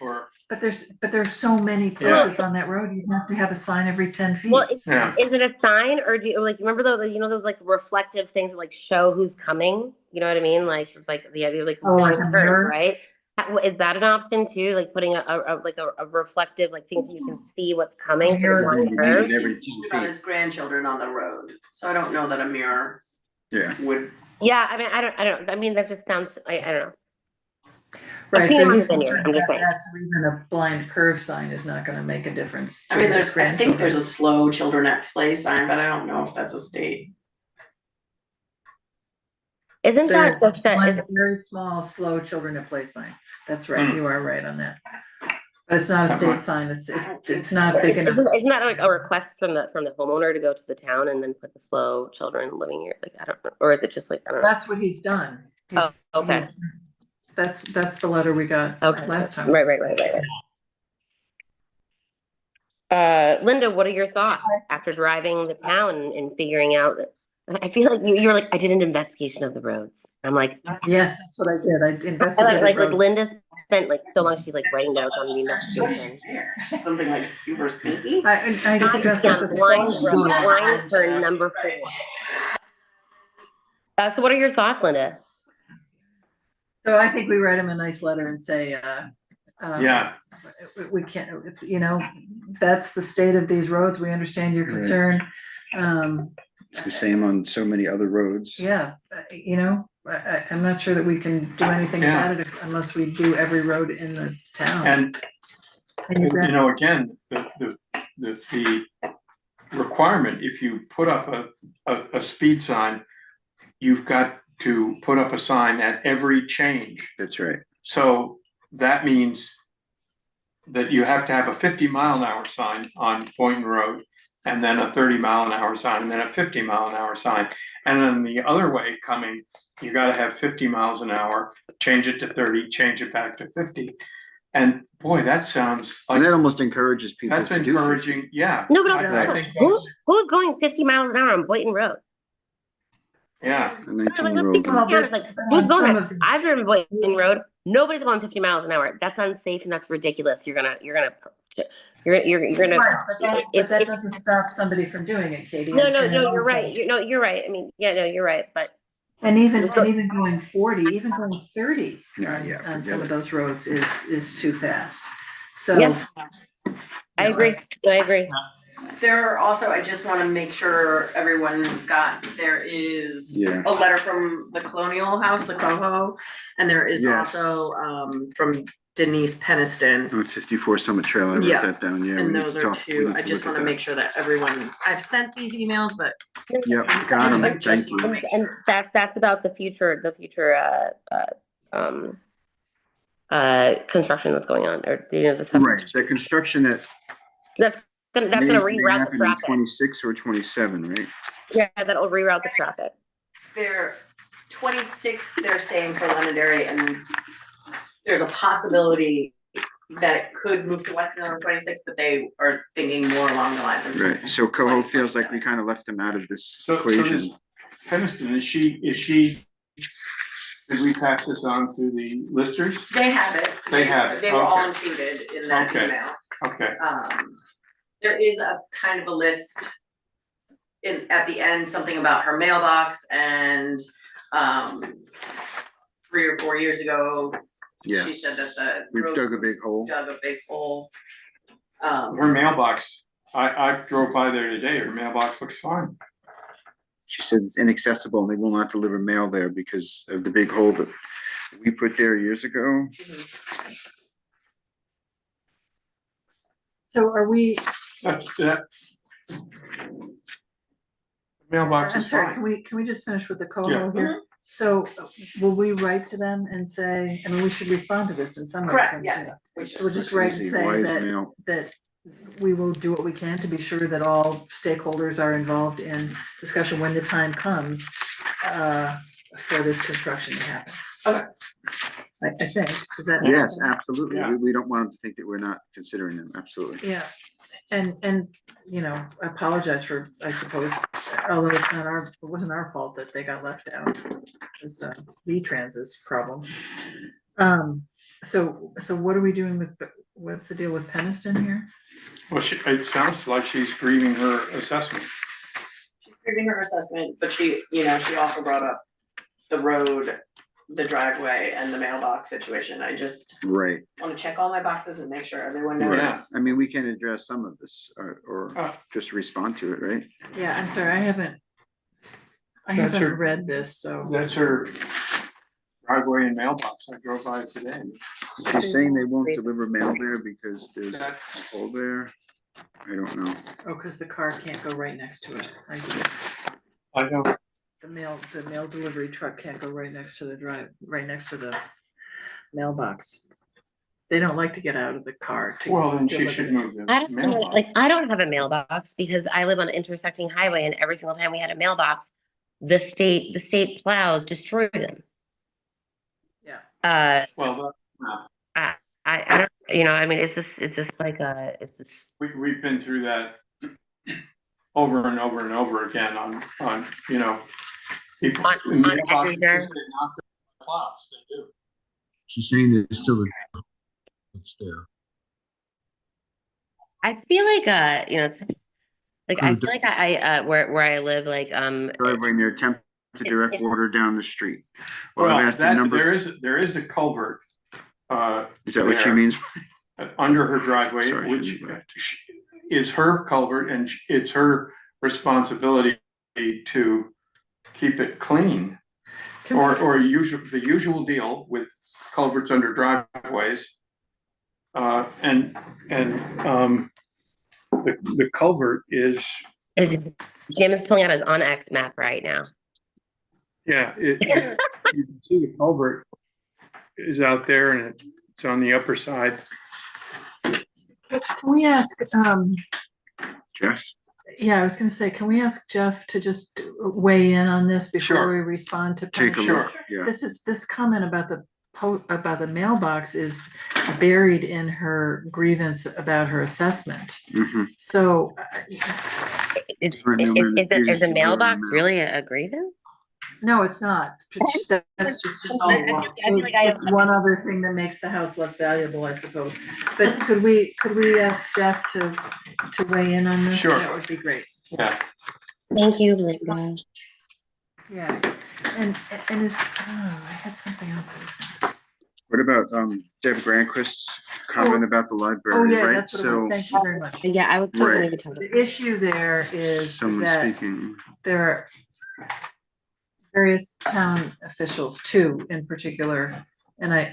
But there's so many places on that road. You have to have a sign every 10 feet. Well, is it a sign, or do you remember those like reflective things that like show who's coming? You know what I mean? Like it's like the idea of like like a mirror, right? Is that an option too? Like putting a reflective like things so you can see what's coming. On his grandchildren on the road, so I don't know that a mirror. Would. Yeah, I mean that just sounds. I don't know. Right, so he's concerned that's even a blind curve sign is not going to make a difference. I mean, I think there's a slow children at play sign, but I don't know if that's a state. Isn't that just a very small, slow children at play sign? That's right. You are right on that. But it's not a state sign. It's not big enough. Isn't that like a request from the homeowner to go to the town and then put the slow children living here? Like I don't know, or is it just like I don't know? That's what he's done. Okay. That's the letter we got last time. Right. Linda, what are your thoughts after driving the town and figuring out that? I feel like you're like, I did an investigation of the roads. I'm like, yes, that's what I did. I investigated. Like Linda spent like so long. She's like writing notes on the investigation. Something like super sneaky. I dressed up as blind for number 4. So what are your thoughts, Linda? So I think we write him a nice letter and say, we can't, that's the state of these roads. We understand your concern. It's the same on so many other roads. Yeah, I'm not sure that we can do anything Yeah. about it unless we do every road in the town. And, you've got- you know, again, the requirement, if you put up a speed sign, you've got to put up a sign at every change. That's right. So that means that you have to have a 50-mile-an-hour sign on Boynton Road, and then a 30-mile-an-hour sign, and then a 50-mile-an-hour sign. And then the other way coming, you gotta have 50 miles an hour, change it to 30, change it back to 50. And boy, that sounds And like, that almost encourages people that's to do 50. encouraging, yeah. No, but I also, think who's going 50 miles an hour on Boynton Road? yeah. A Like, 19-year-old. let's be honest, like, who's on going some there? of these- I've driven Boynton Road. Nobody's going 50 miles an hour. That's unsafe and that's ridiculous. You're gonna. Right, but that doesn't stop somebody from doing it, Katie. No, and it you're also- right. You're right. I mean, yeah, no, you're right. But And even going 40, even going 30 Yeah, on forget some it. of those roads is too fast. So. Yeah. I agree. I agree. There are also, I just wanna make sure everyone got, there is Yeah. a letter from the Colonial House, the Coho, and there is Yes. also, from Denise Peniston. On 54 Summit Trail, I wrote Yeah. that down, yeah. we And need those to are talk- we two, need I to just look at wanna that. make sure that everyone, I've sent these emails, but Yep, got them, I just thank you. wanna make And sure. that's about the future construction that's going on, or the stuff. Right, the construction that That's gonna may reroute the happen in traffic. 26 or 27, right? Yeah, that'll reroute the traffic. They're 26, they're saying for Londonderry, and there's a possibility that it could move to Weston on 26, but they are thinking more along the lines of. Right, so Coho feels like we kind of left them out of this So equation. this Peniston, is she, did we pass this on to the listers? They have it. They have it, They were all okay. included in that Okay. email. Okay, There is a kind of a list at the end, something about her mailbox and, 3 or 4 years ago, she Yes. said that the We've road dug a big hole. dug a big hole. her mailbox, I drove by there today, her mailbox looks fine. She said it's inaccessible and they will not deliver mail there because of the big hole that we put there years ago. So are we, That's that. Mailbox I'm is sorry, fine. can we just finish with the Yeah. Coho here? So will we write to them and say, I mean, we should respond to this in some way. Correct, yes. So we'll just write and Easy, say wise that, mail. that we will do what we can to be sure that all stakeholders are involved in discussion when the time comes for this construction to happen. Okay. I think, is that? Yes, absolutely. Yeah. We don't want them to think that we're not considering them, absolutely. Yeah, and, you know, I apologize for, I suppose, although it's not our, it wasn't our fault that they got left out. It was V-Trans's problem. So what are we doing with, what's the deal with Peniston here? Well, it sounds like she's grieving her assessment. She's giving her assessment, but she, you know, she also brought up the road, the driveway, and the mailbox situation. I just Right, wanna check all my boxes and make sure everyone knows. Yeah. I mean, we can address some of this or just respond to it, right? Yeah, I'm sorry, I haven't That's her- read this, so. That's her driveway and mailbox. I drove by today. She's saying they won't deliver mail there because there's a That- hole there. I don't know. Oh, because the car can't go right next to it. I see. I know. The mail delivery truck can't go right next to right next to the mailbox. They don't like to get out of the car to. Well, then she deliver should it. move the I don't mailbox. I don't have a mailbox because I live on an intersecting highway, and every single time we had a mailbox, the state plows destroy them. Yeah. Well, I don't, you know, I mean, it's just like it's this. we've been through that over and over and over again on, you know, people. On mailboxes every just turn. get knocked off plows, they do. She's saying there's still it's there. I feel like you know, it's like I feel like I where I live, like Driveway near attempt to direct water down the street. Well, I've Well, asked the that, number, there is a culvert. is that what she there, means? under her driveway, Sorry, I which shouldn't have laughed. is her culvert, and it's her responsibility to keep it clean. or the usual deal with culverts under driveways. The culvert is, Jim is pulling out his on-X map right now. yeah, you can see the culvert is out there and it's on the upper side. Can we ask, Jeff? yeah, I was gonna say, can we ask Jeff to just weigh in on this before Sure. we respond to? Take a look, Sure. yeah. This comment about the mailbox is buried in her grievance about her assessment. Mhm. So. Is the mailbox really a grievance? No, it's not. That's just one other thing that makes the house less valuable, I suppose. But could we ask Jeff to weigh in on this? Sure. That would be great. Yeah. Thank you, Linda. Yeah, and is, oh, I had something else. What about, Deb Granquist's comment about the Oh, library, yeah, right? that's what it was. Thank you very much. Yeah, I would Right. certainly talk about The issue there is Someone that speaking. there are various town officials too, in particular, and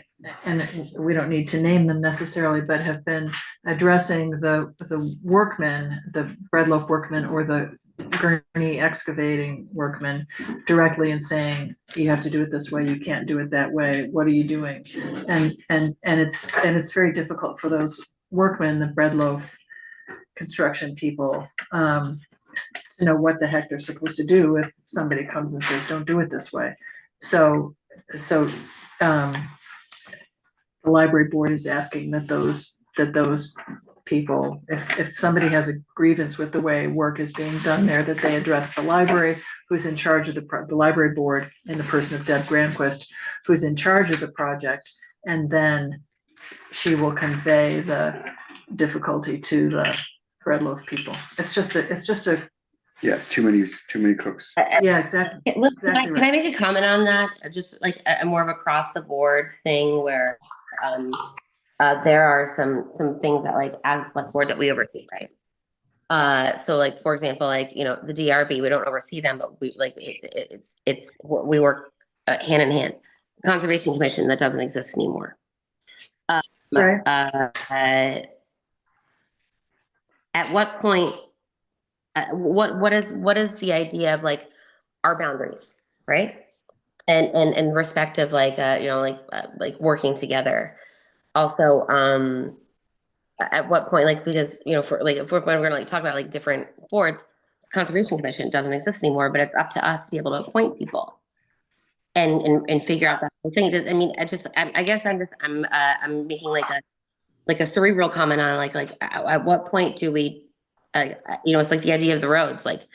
we don't need to name them necessarily, but have been addressing the workmen, the bread loaf workmen or the gurney excavating workmen directly and saying, you have to do it this way, you can't do it that way, what are you doing? And it's very difficult for those workmen, the bread loaf construction people, to know what the heck they're supposed to do if somebody comes and says, don't do it this way. So the library board is asking that those people, if somebody has a grievance with the way work is being done there, that they address the library, who's in charge of the library board, in the person of Deb Granquist, who's in charge of the project, and then she will convey the difficulty to the bread loaf people. It's just a Yeah, too many cooks. yeah, exactly. Can I make a comment on that? Just like a more of across the board thing where there are some things that, like, as select board, that we oversee, right? So like, for example, like, the DRB, we don't oversee them, but we like we work hand in hand. Conservation Commission, that doesn't exist anymore. Right. At what point? What is the idea of, like, our boundaries, right? And respect of, like, like working together. Also, at what point, like, because for like, if we're gonna like talk about like different boards, Conservation Commission doesn't exist anymore, but it's up to us to be able to appoint people and figure out that whole thing. I guess I'm making like a cerebral comment on like at what point do we it's like the idea of the roads, like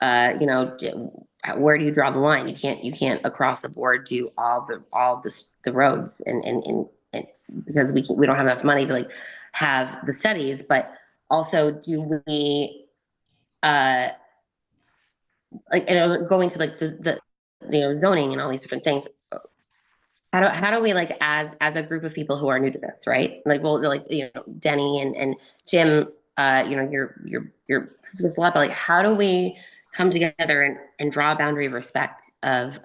where do you draw the line? You can't across the board do all the roads and because we don't have enough money to like have the studies, but also do we like going to like the zoning and all these different things. How do we, like, as a group of people who are new to this, right? Like, well, like, Denny and Jim, you're a lot, but like, how do we come together and draw a boundary of respect of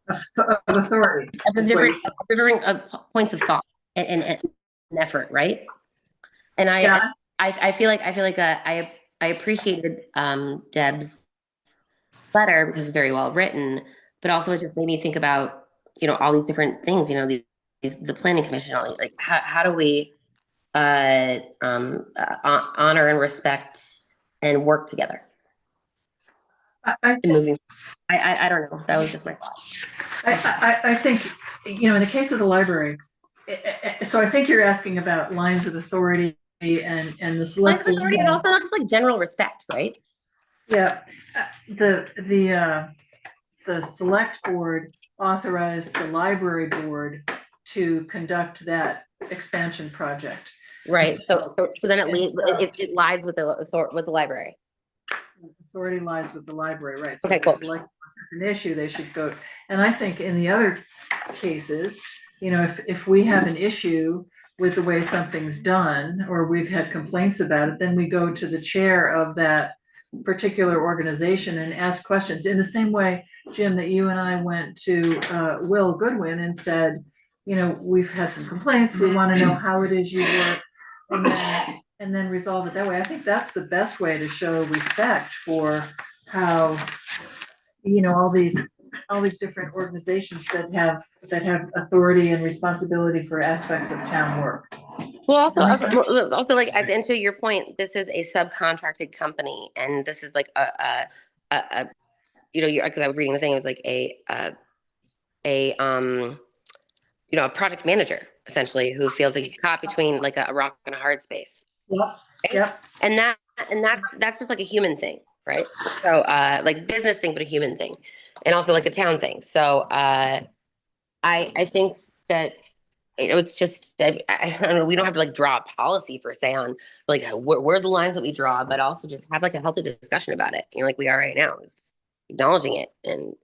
authority, of the different points of thought and effort, right? And I feel like I appreciated Deb's letter because it's very well written, but also it just made me think about all these different things, the planning commission, all these, like, how do we honor and respect and work together. I don't know. That was just my thought. I think, in the case of the library, so I think you're asking about lines of authority and the select board. And also not just like general respect, right? Yeah, the select board authorized the library board to conduct that expansion project. Right. So then it lies with the library. Authority lies with the library, right? So okay, if cool. It's an issue, they should go. And I think in the other cases, if we have an issue with the way something's done, or we've had complaints about it, then we go to the chair of that particular organization and ask questions in the same way, Jim, that you and I went to Will Goodwin and said, you know, we've had some complaints, we want to know how it is you work, and then resolve it that way. I think that's the best way to show respect for how, you know, all these different organizations that have authority and responsibility for aspects of town work. Well, also like, and to your point, this is a subcontracted company, and this is like a you know, because I was reading the thing, it was like you know, a project manager essentially who feels like he's caught between like a rock and a hard space. Yep. Right? Yep. And that's just like a human thing, right? So like business thing, but a human thing, and also like a town thing. So I think that, you know, it's just I don't know. We don't have to like draw a policy per se on like where are the lines that we draw, but also just have like a healthy discussion about it. You know, like we are right now, is acknowledging it and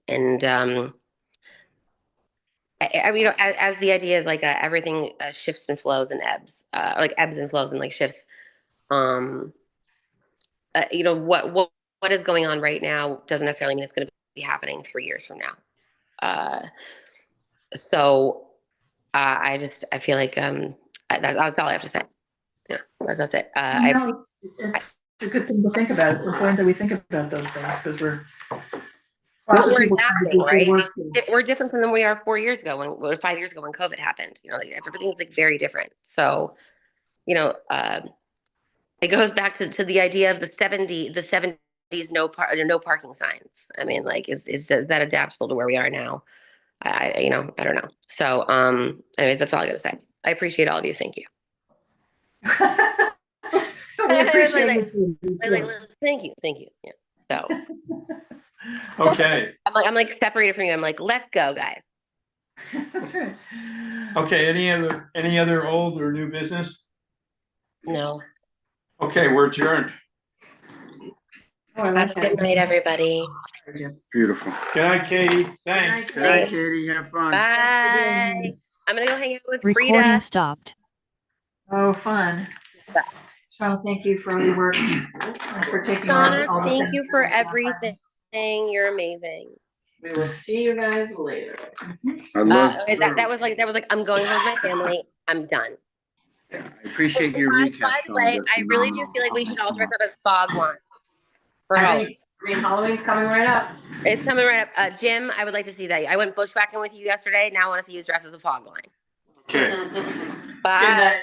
I mean, you know, as the idea is like everything shifts and flows and ebbs, like ebbs and flows and like shifts. You know, what is going on right now doesn't necessarily mean it's going to be happening 3 years from now. So I feel like that's all I have to say. Yeah, that's it. It's a good thing to think about. It's important that we think about those things because we're adapting, right? We're different from than we are 4 years ago when 5 years ago when COVID happened. You know, like everything's like very different. So, you know, it goes back to the idea of the 70s no parking signs. I mean, like is that adaptable to where we are now? You know, I don't know. So anyways, that's all I gotta say. I appreciate all of you. Thank you. We appreciate thank you. Yeah. So Okay. I'm like separated from you. I'm like, let's go, guys. That's right. Okay, any other old or new business? No. Okay, we're adjourned. Have a good night, everybody. Beautiful. Good night, Katie. Thanks. Good night, Katie. Have fun. Bye. I'm gonna go hang out with Recording Frida. stopped. Oh, fun. Shauna, thank you for all your work and for taking on all the Thank things you for everything. You're amazing. We will see you guys later. I love. Okay, that was like I'm going home with my family. I'm done. I appreciate your recap. By the way, I really do feel like we should all dress up as fog line for Halloween. I mean, Halloween's coming right up. It's coming right up. Jim, I would like to see that. I went bushwhacking with you yesterday. Now I want to see you dressed as a fog line. Okay. Bye.